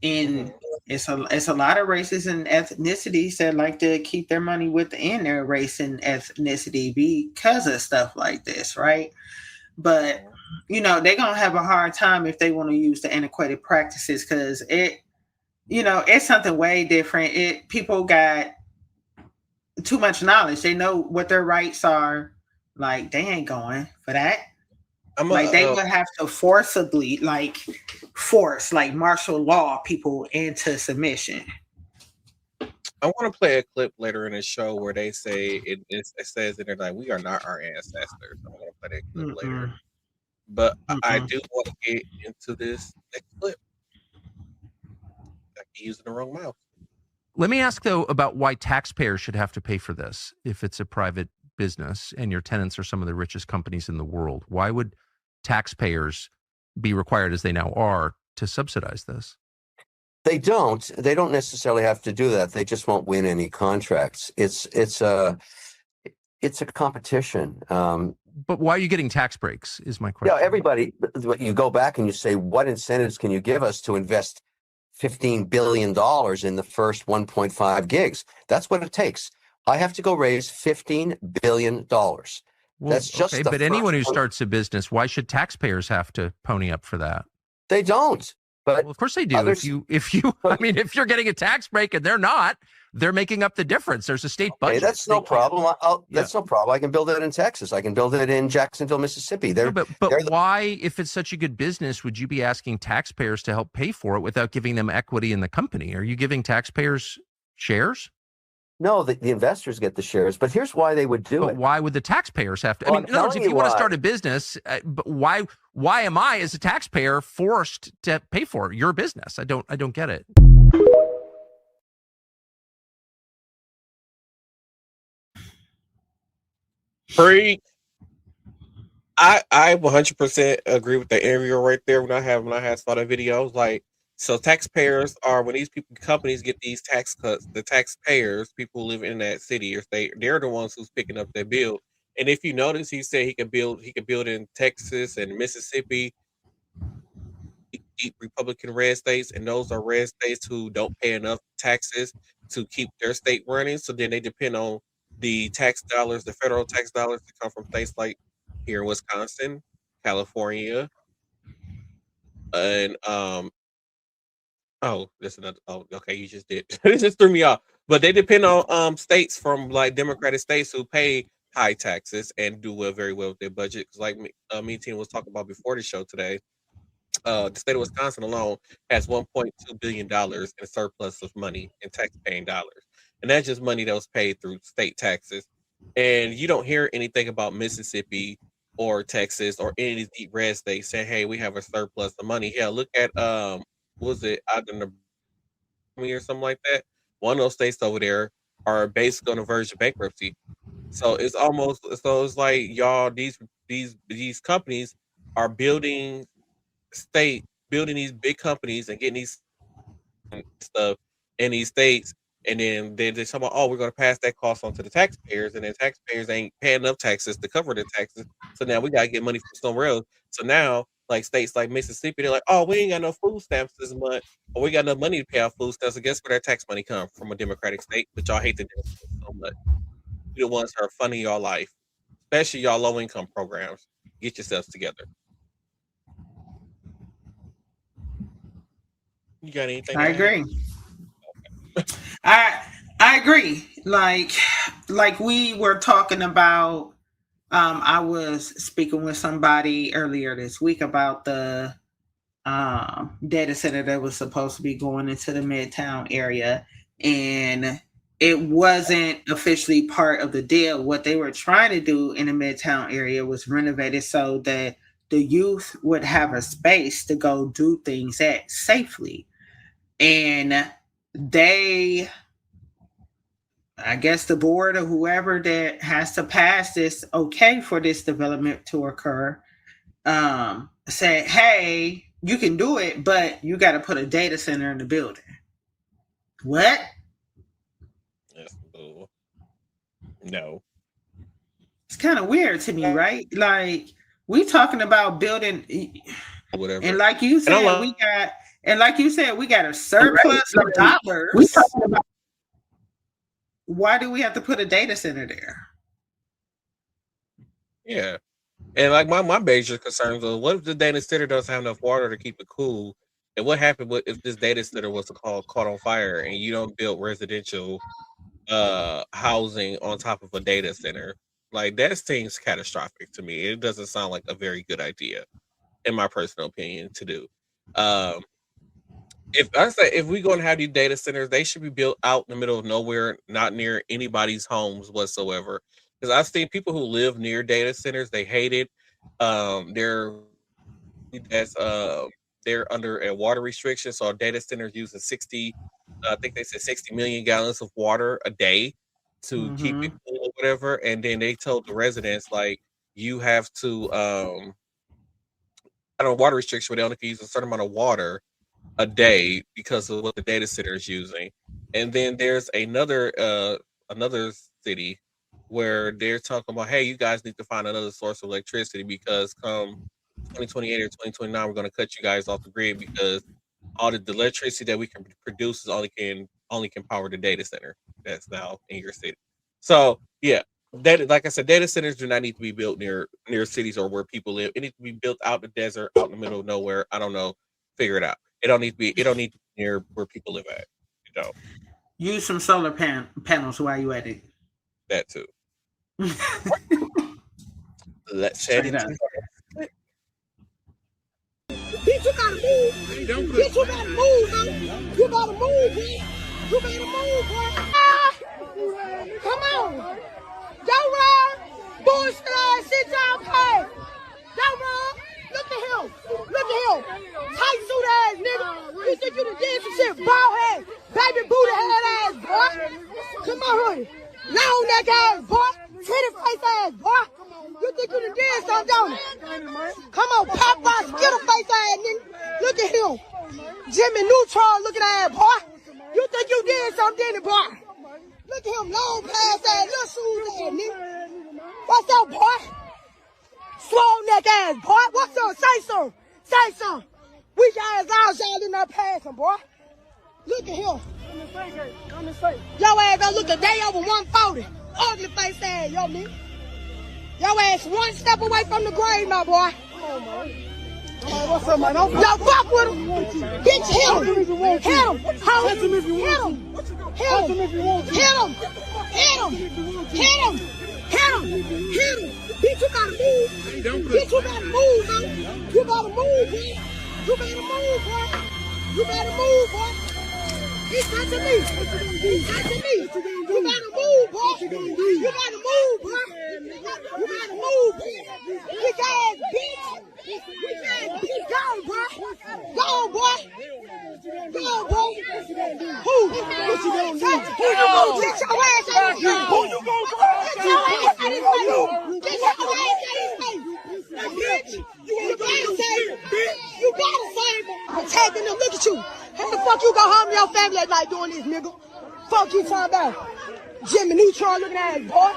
And it's a lot of races and ethnicities that like to keep their money within their race and ethnicity because of stuff like this, right? But they're gonna have a hard time if they want to use the antiquated practices, because it's something way different. People got too much knowledge. They know what their rights are. Like, they ain't going for that. They would have to forcibly, force martial law people into submission. I want to play a clip later in the show where they say it says in there, like, we are not our ancestors. I'm going to play that clip later. But I do want to get into this next clip. I keep using the wrong mouth. Let me ask, though, about why taxpayers should have to pay for this if it's a private business and your tenants are some of the richest companies in the world. Why would taxpayers be required, as they now are, to subsidize this? They don't necessarily have to do that. They just won't win any contracts. It's a competition. But why are you getting tax breaks is my question. Yeah, everybody, you go back and you say, what incentives can you give us to invest $15 billion in the first 1.5 gigs? That's what it takes. I have to go raise $15 billion. That's just okay, but anyone who starts a business, why should taxpayers have to pony up for that? They don't. But well, of course they do. If you're getting a tax break and they're not, they're making up the difference. There's a state budget. Hey, that's no problem. That's no problem. I can build it in Texas. I can build it in Jacksonville, Mississippi. But why, if it's such a good business, would you be asking taxpayers to help pay for it without giving them equity in the company? Are you giving taxpayers shares? No, the investors get the shares, but here's why they would do it. Why would the taxpayers have to? I mean, in other words, if you want to start a business, but why am I, as a taxpayer, forced to pay for your business? I don't get it. Free. I 100% agree with the interviewer right there. When I had saw the videos, like, so taxpayers are, when these companies get these tax cuts, the taxpayers, people who live in that city or state, they're the ones who's picking up their bill. And if you notice, he said he could build in Texas and Mississippi, Republican red states, and those are red states who don't pay enough taxes to keep their state running. So then they depend on the tax dollars, the federal tax dollars that come from states like here in Wisconsin, California, and that's another. Oh, okay, you just did. It just threw me off. But they depend on states from like Democratic states who pay high taxes and do very well with their budget. Because like me and Tina was talking about before the show today, the state of Wisconsin alone has $1.2 billion in surplus of money in tax-paying dollars, and that's just money that was paid through state taxes. And you don't hear anything about Mississippi or Texas or any of these deep red states saying, "Hey, we have a surplus of money." Yeah, look at was it out in the or something like that? One of those states over there are basically on the verge of bankruptcy. So it's like y'all, these companies are building these big companies and getting these stuff in these states, and then they're talking about, oh, we're going to pass that cost on to the taxpayers, and then taxpayers ain't paying enough taxes to cover the taxes. So now we got to get money from somewhere else. So now, like states like Mississippi, they're like, oh, we ain't got no food stamps this month, or we got enough money to pay our food stamps. So guess where their tax money comes from? A Democratic state, but y'all hate the Democrats so much. You're the ones who are funding your life, especially y'all low income programs. Get yourselves together. You got anything? I agree. I agree. Like we were talking about. I was speaking with somebody earlier this week about the data center that was supposed to be going into the Midtown area, and it wasn't officially part of the deal. What they were trying to do in the Midtown area was renovate it so that the youth would have a space to go do things at safely. And I guess the board or whoever that has to pass this okay for this development to occur, said, hey, you can do it, but you got to put a data center in the building. What? No. It's kind of weird to me, right? Like, we talking about building whatever. And like you said, we got a surplus of dollars. We talking about, why do we have to put a data center there? Yeah. And like my major concerns was, what if the data center doesn't have enough water to keep it cool? And what happened if this data center was caught on fire and you don't build residential housing on top of a data center? Like, that seems catastrophic to me. It doesn't sound like a very good idea, in my personal opinion, to do. If we're going to have these data centers, they should be built out in the middle of nowhere, not near anybody's homes whatsoever. Because I've seen people who live near data centers, they hate it. They're under a water restriction, so our data centers using 60 million gallons of water a day to keep it cool or whatever. And then they told the residents, like, you have to water restriction where they only can use a certain amount of water a day because of what the data center is using. And then there's another city where they're talking about, hey, you guys need to find another source of electricity because come 2028 or 2029, we're going to cut you guys off the grid because all the electricity that we can produce is only can power the data center that's now in your city. So yeah, like I said, data centers do not need to be built near cities or where people live. It needs to be built out in the desert, out in the middle of nowhere. I don't know. Figure it out. It don't need to be near where people live at. You know. Use some solar panels while you at it. That too. Let's Straight chat up. into Bitch, you gotta move. Bitch, you gotta move, man. You gotta move, man. You gotta move, boy. Come on. Don't run. Bullshit ass shit y'all pay. Don't run. Look at him. Look at him. Tight suit ass nigga. You think you done did some shit, bald head, baby booty head ass, boy. Come on, hoodie. Long neck ass, boy. Titty face ass, boy. You think you done did something, don't you? Come on, Popeye, skittle face ass nigga. Look at him. Jimmy Neutron looking ass, boy. You think you did something, didn't you, boy? Look at him, long pass ass, little shoes ass nigga. What's up, boy? Swole neck ass, boy. What's up? Say something. Say something. Weak ass eyes y'all in that passing, boy. Look at him. Your ass don't look a day over 140. Ugly face ass, yo, nigga. Your ass one step away from the grave, my boy. What's up, man? Yo, fuck with him. Bitch, hit him. Hit him. Hit him. Hit him. Hit him. Hit him. Hit him. Hit him. Hit him. Hit him. Bitch, you gotta move. Bitch, you gotta move, man. You gotta move, boy. You gotta move, boy. You gotta move, boy. He's touching me. He's touching me. You gotta move, boy. You gotta move, boy. You gotta move, boy. Weak ass bitch. Weak ass bitch. Go, boy. Go, boy. Go, boy. Who? What you gonna do? Who you gonna get your ass out of his face? Who you gonna do? Get your ass out of his face. Get your ass out of his face. Bitch, you gotta save him. You gotta save him. Protecting him. Look at you. How the fuck you go home to your family at night doing this, nigga? Fuck you talking about? Jimmy Neutron looking at his boy.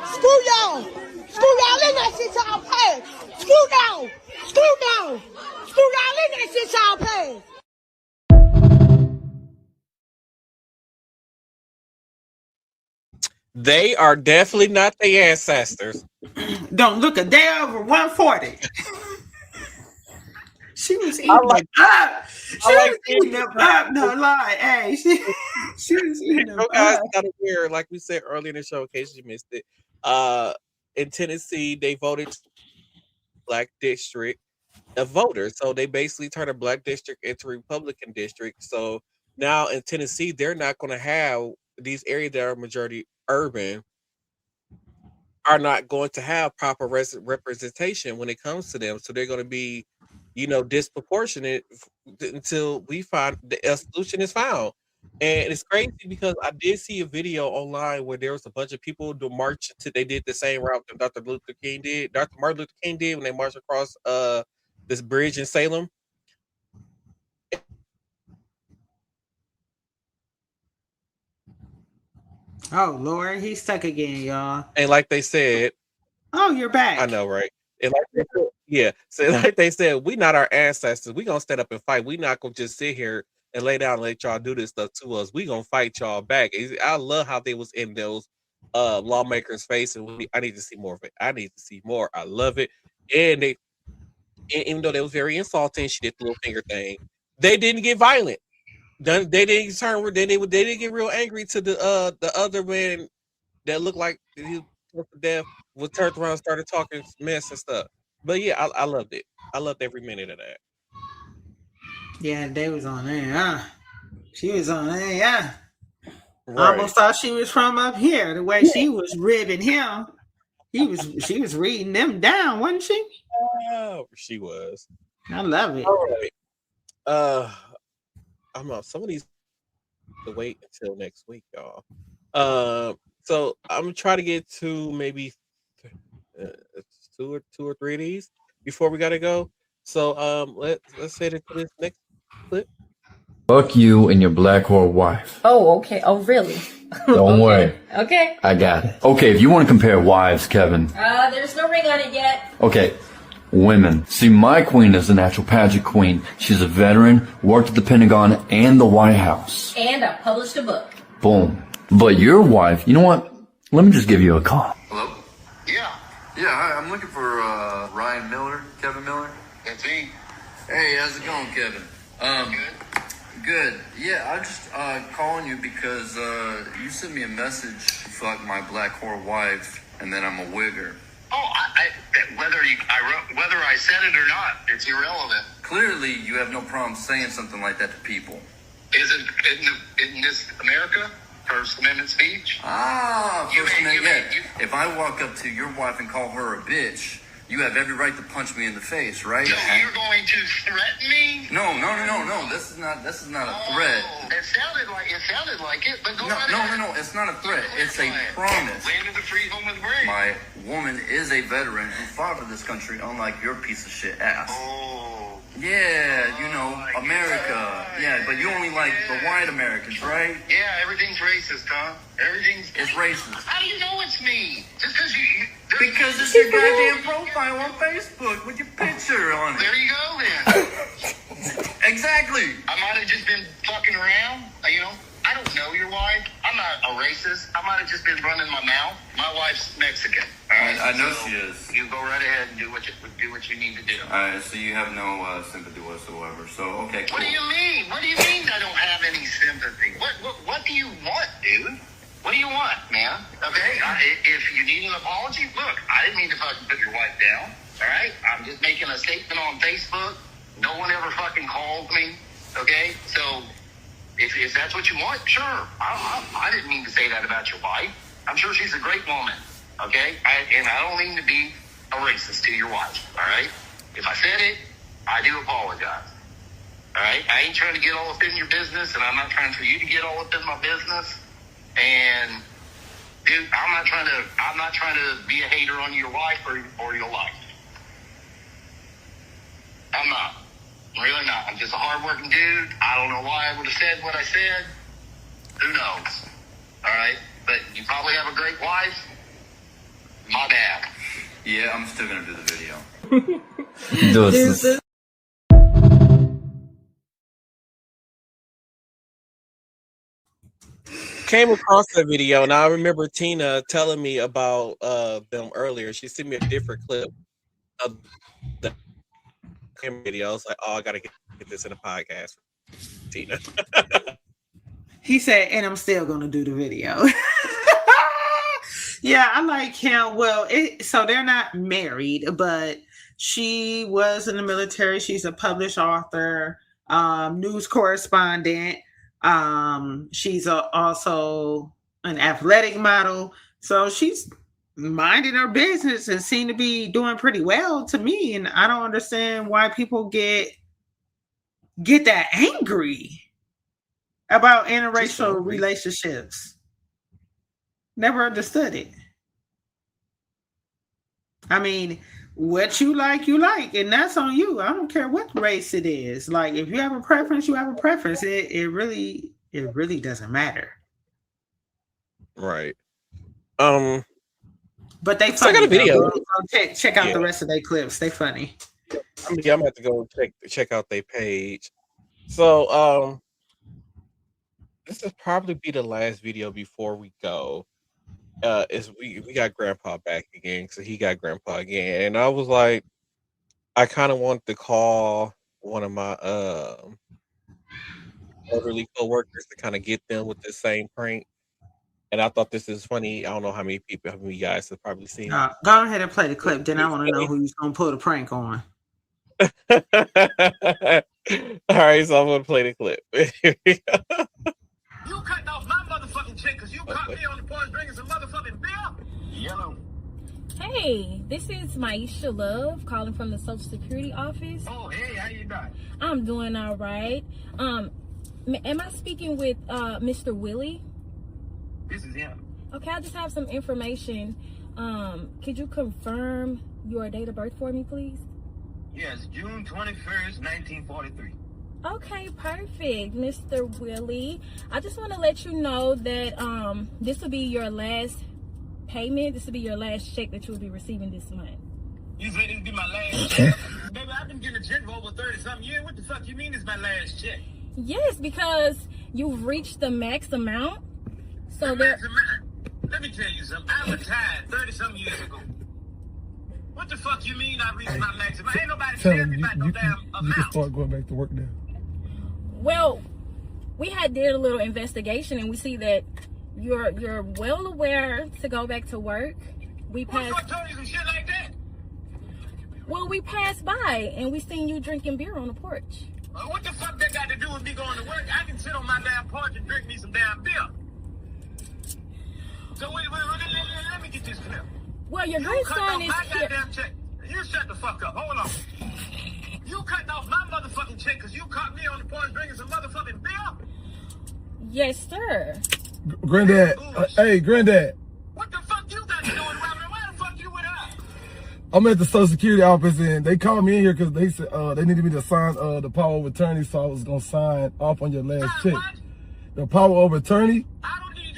Screw y'all. Screw y'all in that shit y'all pay. Screw y'all. Screw y'all. Screw y'all in that shit y'all pay. They are definitely not their ancestors. Don't look a day over 140. She was eating like- them up. She like was eating them up. No lie. Hey, she was eating them You guys up. gotta hear, like we said earlier in the show, in case you missed it. In Tennessee, they voted black district a voter. So they basically turned a black district into a Republican district. So now in Tennessee, they're not gonna have these areas that are majority urban are not going to have proper representation when it comes to them. So they're going to be, disproportionate until we find a solution is found. And it's crazy because I did see a video online where there was a bunch of people to march they did the same route that Dr. Martin Luther King did when they marched across this bridge in Salem. Oh Lord, he's stuck again, y'all. And like they said, oh, you're back. I know, right? And like they said, yeah, so like they said, we not our ancestors. We gonna stand up and fight. We not gonna just sit here and lay down and let y'all do this stuff to us. We gonna fight y'all back. I love how they was in those lawmakers' face, and I need to see more of it. I need to see more. I love it. And even though they was very insulting, she did the little finger thing. They didn't get violent. They didn't turn. They didn't get real angry to the other man that looked like he was to death. Was turned around and started talking mess and stuff. But yeah, I loved it. I loved every minute of that. Yeah, they was on there, huh? She was on there, yeah. Right. I almost thought she was from up here. The way she was ribbing him, she was reading them down, wasn't she? Oh, she was. I love it. All right. I'm not. Some of these to wait until next week, y'all. So I'm gonna try to get to maybe two or three of these before we gotta go. So let's say to this next clip. Fuck you and your black whore wife. Oh, okay. Oh, really? Don't worry. Okay. I got it. Okay, if you want to compare wives, Kevin. There's no ring on it yet. Okay, women. See, my queen is a natural pageant queen. She's a veteran, worked at the Pentagon and the White House. And I published a book. Boom. But your wife, you know what? Let me just give you a call. Hello? Yeah, hi, I'm looking for Ryan Miller, Kevin Miller. That's me. Hey, how's it going, Kevin? Good. Yeah, I'm just calling you because you sent me a message. Fuck my black whore wife, and then I'm a wigger. Oh, whether I said it or not, it's irrelevant. Clearly, you have no problem saying something like that to people. Isn't this America? First Amendment speech? First Amendment. If I walk up to your wife and call her a bitch, you have every right to punch me in the face, right? No, you're going to threaten me? No. This is not a threat. It sounded like it, but go No, ahead. no, it's not a threat. It's a promise. Land of the free, home of the brave. My woman is a veteran who fought for this country, unlike your piece of shit ass. Oh. Yeah, America. Yeah, but you only like the white Americans, right? Yeah, everything's racist, huh? It's racist. How do you know it's me? Just because you... Because it's your goddamn profile on Facebook with your picture on it. There you go, then. Exactly. I might have just been fucking around, I don't know your wife. I'm not a racist. I might have just been running my mouth. My wife's Mexican. All right? I know she is. You go right ahead and do what you need to do. All right, so you have no sympathy whatsoever. So, okay, cool. What do you mean? What do you mean I don't have any sympathy? What do you want, dude? What do you want, man? Okay? If you need an apology, look, I didn't mean to fucking put your wife down. All right? I'm just making a statement on Facebook. No one ever fucking called me. Okay? So... If that's what you want, sure. I didn't mean to say that about your wife. I'm sure she's a great woman, okay? And I don't mean to be a racist to your wife, all right? If I said it, I do apologize, all right? I ain't trying to get all up in your business, and I'm not trying for you to get all up in my business. And, dude, I'm not trying to be a hater on your wife or your life. I'm not. Really not. I'm just a hardworking dude. I don't know why I would have said what I said. Who knows? All right? But you probably have a great wife. My bad. Yeah, I'm still going to do the video. Deuces. Came across that video, and I remember Tina telling me about them earlier. She sent me a different clip of the video. I was like, oh, I gotta get this in a podcast, Tina. He said, and I'm still gonna do the video. Yeah, I like him. Well, so they're not married, but she was in the military. She's a published author, news correspondent. She's also an athletic model. So she's minding her business and seem to be doing pretty well to me. And I don't understand why people get that angry about interracial relationships. Never understood it. I mean, what you like, and that's on you. I don't care what race it is. Like, if you have a preference, you have a preference. It really doesn't matter. Right. But they funny. So I got a video. Check out the rest of their clips. They funny. I'm gonna have to go check out their page. So this will probably be the last video before we go. Is we got Grandpa back again, so he got Grandpa again, and I was like, I kind of want to call one of my elderly coworkers to kind of get them with the same prank. And I thought this is funny. I don't know how many guys have probably seen it. Go ahead and play the clip. Then I want to know who you're going to pull the prank on. All right, so I'm going to play the clip. You cutting off my motherfucking check because you caught me on the porch drinking some motherfucking beer? Yellow. Hey, this is Maisha Love calling from the Social Security office. Oh, hey, how you doing? I'm doing all right. Am I speaking with Mr. Willie? This is him. Okay, I just have some information. Could you confirm your date of birth for me, please? Yes, June 21st, 1943. Okay, perfect, Mr. Willie. I just want to let you know that this will be your last payment. This will be your last check that you'll be receiving this month. You say this will be my last check? Baby, I've been getting a check for over 30-something years. What the fuck you mean it's my last check? Yes, because you've reached the max amount. So there. Let me tell you something. I retired 30-something years ago. What the fuck you mean I reached my maximum? Ain't nobody telling me about no damn amount. You can start going back to work now. Well, we did a little investigation, and we see that you're well aware to go back to work. We passed. Who told you some shit like that? Well, we passed by and we seen you drinking beer on the porch. What the fuck that got to do with me going to work? I can sit on my damn porch and drink me some damn beer. So wait, let me get this clear. Well, your grandson is my here. goddamn check. You shut the fuck up. Hold on. You cutting off my motherfucking check because you caught me on the porch drinking some motherfucking beer? Yes, sir. Granddad. Hey, Granddad. What the fuck you got to do with it? Why the fuck you with us? I'm at the Social Security office, and they called me in here because they said they needed me to sign the power of attorney, so I was gonna sign off on your last check. What? The power of attorney? I don't need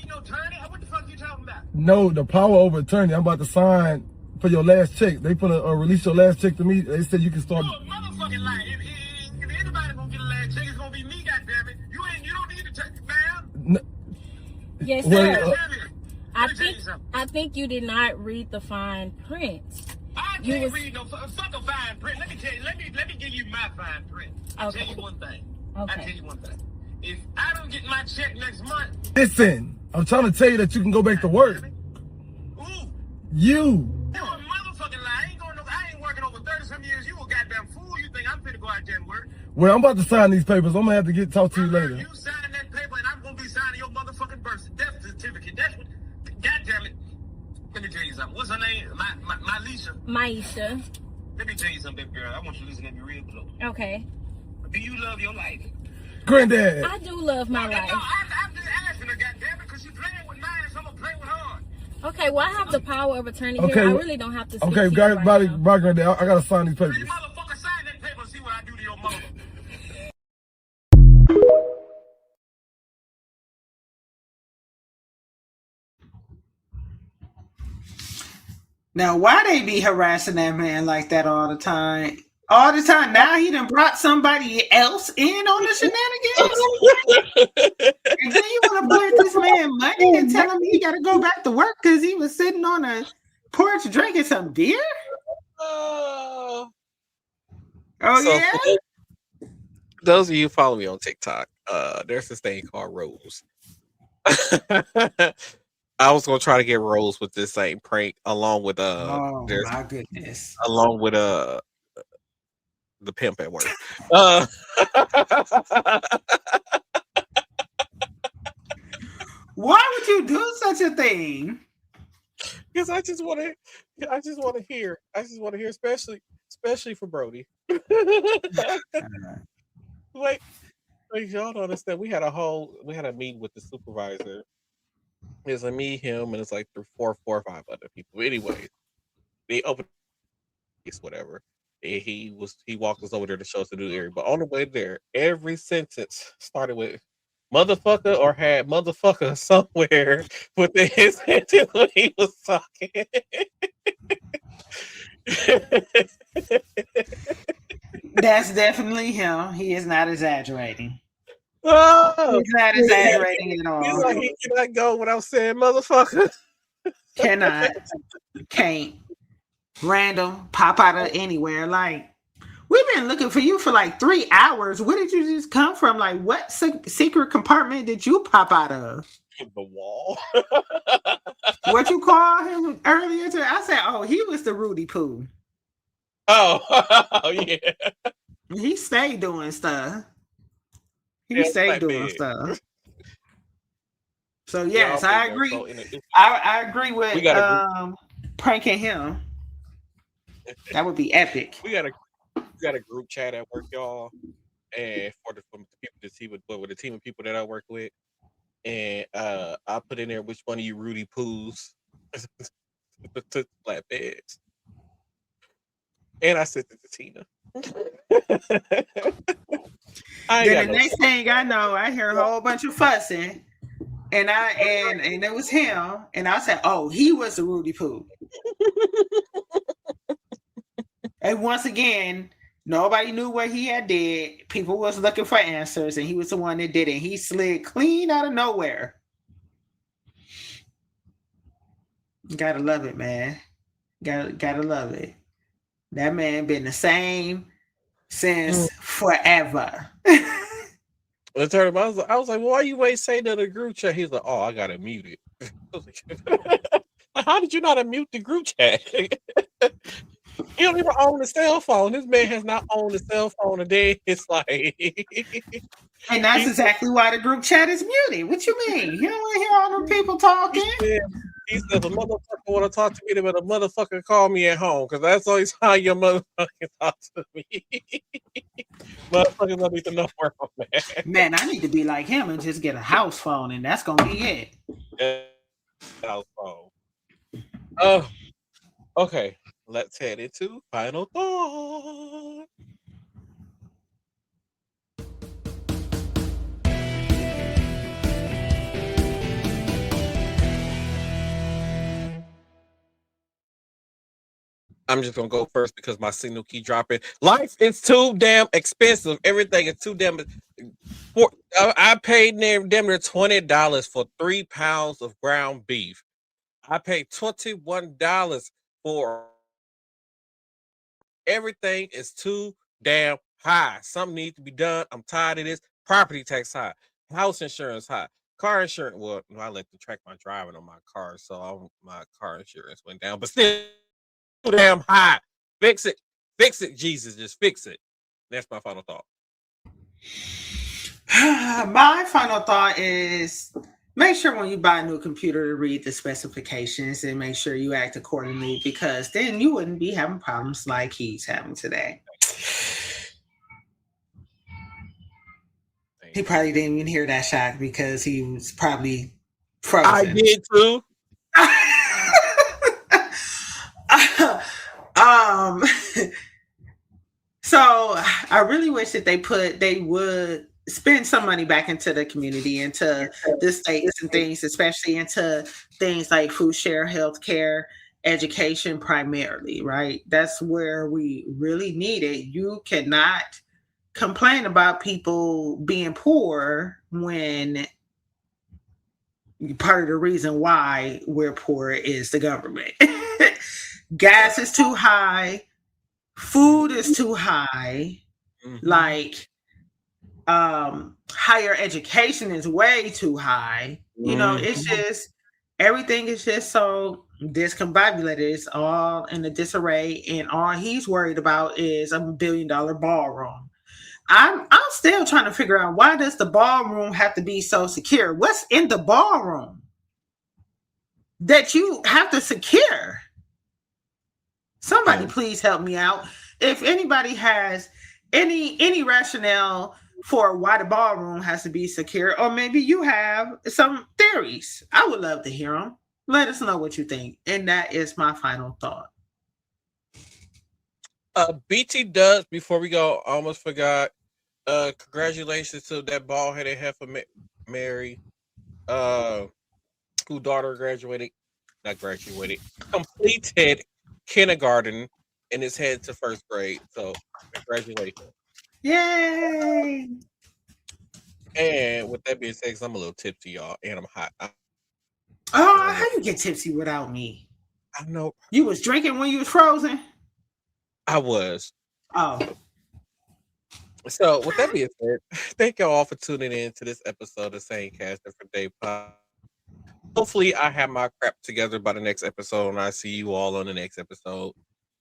no attorney. What the fuck you talking about? No, the power of attorney. I'm about to sign for your last check. They put release your last check to me. They said you can start. You a motherfucking lie. If anybody gonna get a last check, it's gonna be me. Goddammit. You don't need to check, ma'am. Yes, sir. I think you did not read the fine print. I can't read no fuck a fine print. Let me tell you. Let me give you my fine print. I'll tell you one thing. Okay. I'll tell you one thing. If I don't get my check next month, Listen, I'm trying to tell you that you can go back to work. ooh, You. you a motherfucking lie. I ain't working over 30-some years. You a goddamn fool. You think I'm finna go out there and work? Well, I'm about to sign these papers. I'm gonna have to talk to you later. You sign that paper, and I'm gonna be signing your motherfucking death certificate. That's what. Goddamn it. Let me tell you something. What's her name? My Lisa. Maisha. Let me tell you something, baby girl. I want you to listen to me real close. Okay. Do you love your life? Granddad. I do love my life. I'm just asking her, goddamn it, because she's playing with mine, so I'm gonna play with her. Okay, well, I have the power of attorney Okay, here. I really don't have to speak Okay, to you guys, right now. bye, Granddad. I gotta sign these papers. Motherfucker, sign that paper and see what I do to your mother. Now, why they be harassing that man like that all the time? All the time. Now he done brought somebody else in on the shenanigans. And then you want to put this man money and tell him he got to go back to work because he was sitting on a porch drinking some beer? Oh, yeah? Those of you who follow me on TikTok, there's this thing called Rose. I was gonna try to get Rose with this same prank along with oh my goodness, along with the pimp at work. Why would you do such a thing? Because I just want to hear, especially for Brody. like y'all don't understand. We had a meeting with the supervisor. It's like me, him, and it's like 4 or 5 other people. Anyway, they opened whatever. And he walked us over there to show us the new area. But on the way there, every sentence started with motherfucker or had motherfucker somewhere within his sentence when he was talking. That's definitely him. He is not exaggerating. Oh, he's not exaggerating at all. He's like, he cannot go without saying motherfucker. Can't. Random, pop out of anywhere. Like, we've been looking for you for like 3 hours. Where did you just come from? Like, what secret compartment did you pop out of? The wall. What you call him earlier today? I said, oh, he was the Rudy Poo. Oh, yeah. He stayed doing stuff. So yes, I agree. I agree with pranking him. That would be epic. We got a group chat at work, y'all, and for the people, the team of people that I work with, and I put in there which one of you Rudy Poos took flat beds, and I sent it to Tina. Then the next thing I know, I hear a whole bunch of fussing, and it was him, and I said, "Oh, he was the Rudy Poo." And once again, nobody knew what he had did. People was looking for answers, and he was the one that did it. He slid clean out of nowhere. Gotta love it, man. Gotta love it. That man been the same since forever. I turned him, I was like, well, why you ain't say to the group chat? He's like, oh, I got to mute it. I was like, how did you not unmute the group chat? He don't even own a cell phone. This man has not owned a cell phone a day. It's like, and that's exactly why the group chat is muted. What you mean? You don't want to hear all them people talking? He said, the motherfucker want to talk to me, but a motherfucker call me at home, because that's always how your motherfucker talk to me. Motherfuckers don't need to know where I'm at. Man, I need to be like him and just get a house phone, and that's gonna be it. Yeah, house phone. Oh, okay. Let's head into final thought. I'm just gonna go first because my signal keep dropping. Life is too damn expensive. Everything is too damn. I paid damn near $20 for 3 pounds of ground beef. I paid $21 for everything. Is too damn high. Something needs to be done. I'm tired of this. Property tax high. House insurance high. Car insurance. Well, I like to track my driving on my car, so my car insurance went down, but still too damn high. Fix it. Fix it, Jesus. Just fix it. That's my final thought. My final thought is make sure when you buy a new computer to read the specifications and make sure you act accordingly, because then you wouldn't be having problems like he's having today. He probably didn't even hear that shot because he was probably frozen. I did too. So I really wish that they would spend some money back into the community, into the states and things, especially into things like food share, healthcare, education primarily, right? That's where we really need it. You cannot complain about people being poor when part of the reason why we're poor is the government. Gas is too high. Food is too high. Like, higher education is way too high. You know, it's just, everything is just so discombobulated. It's all in a disarray, and all he's worried about is a $1 billion ballroom. I'm still trying to figure out, why does the ballroom have to be so secure? What's in the ballroom that you have to secure? Somebody please help me out. If anybody has any rationale for why the ballroom has to be secure, or maybe you have some theories, I would love to hear them. Let us know what you think. And that is my final thought. BT Dubs, before we go, I almost forgot. Congratulations to that bald-headed heifer, Mary, whose daughter completed kindergarten and is headed to first grade. So congratulations. Yay! And with that being said, I'm a little tipsy, y'all, and I'm hot. How you get tipsy without me? I know. You was drinking when you was frozen? I was. Oh. So with that being said, thank y'all all for tuning in to this episode of Sane Cast Different Day Pod. Hopefully I have my crap together by the next episode, and I see you all on the next episode.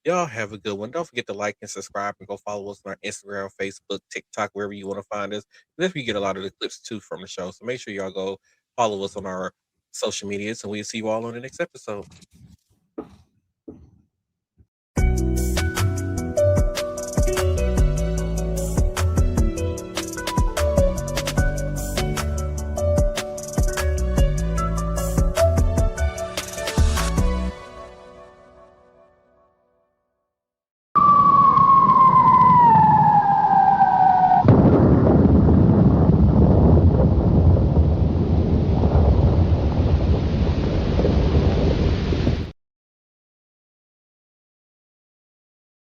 Y'all have a good one. Don't forget to like and subscribe, and go follow us on our Instagram, Facebook, TikTok, wherever you want to find us. And if you get a lot of the clips too from the show, so make sure y'all go follow us on our social medias, and we'll see you all on the next episode.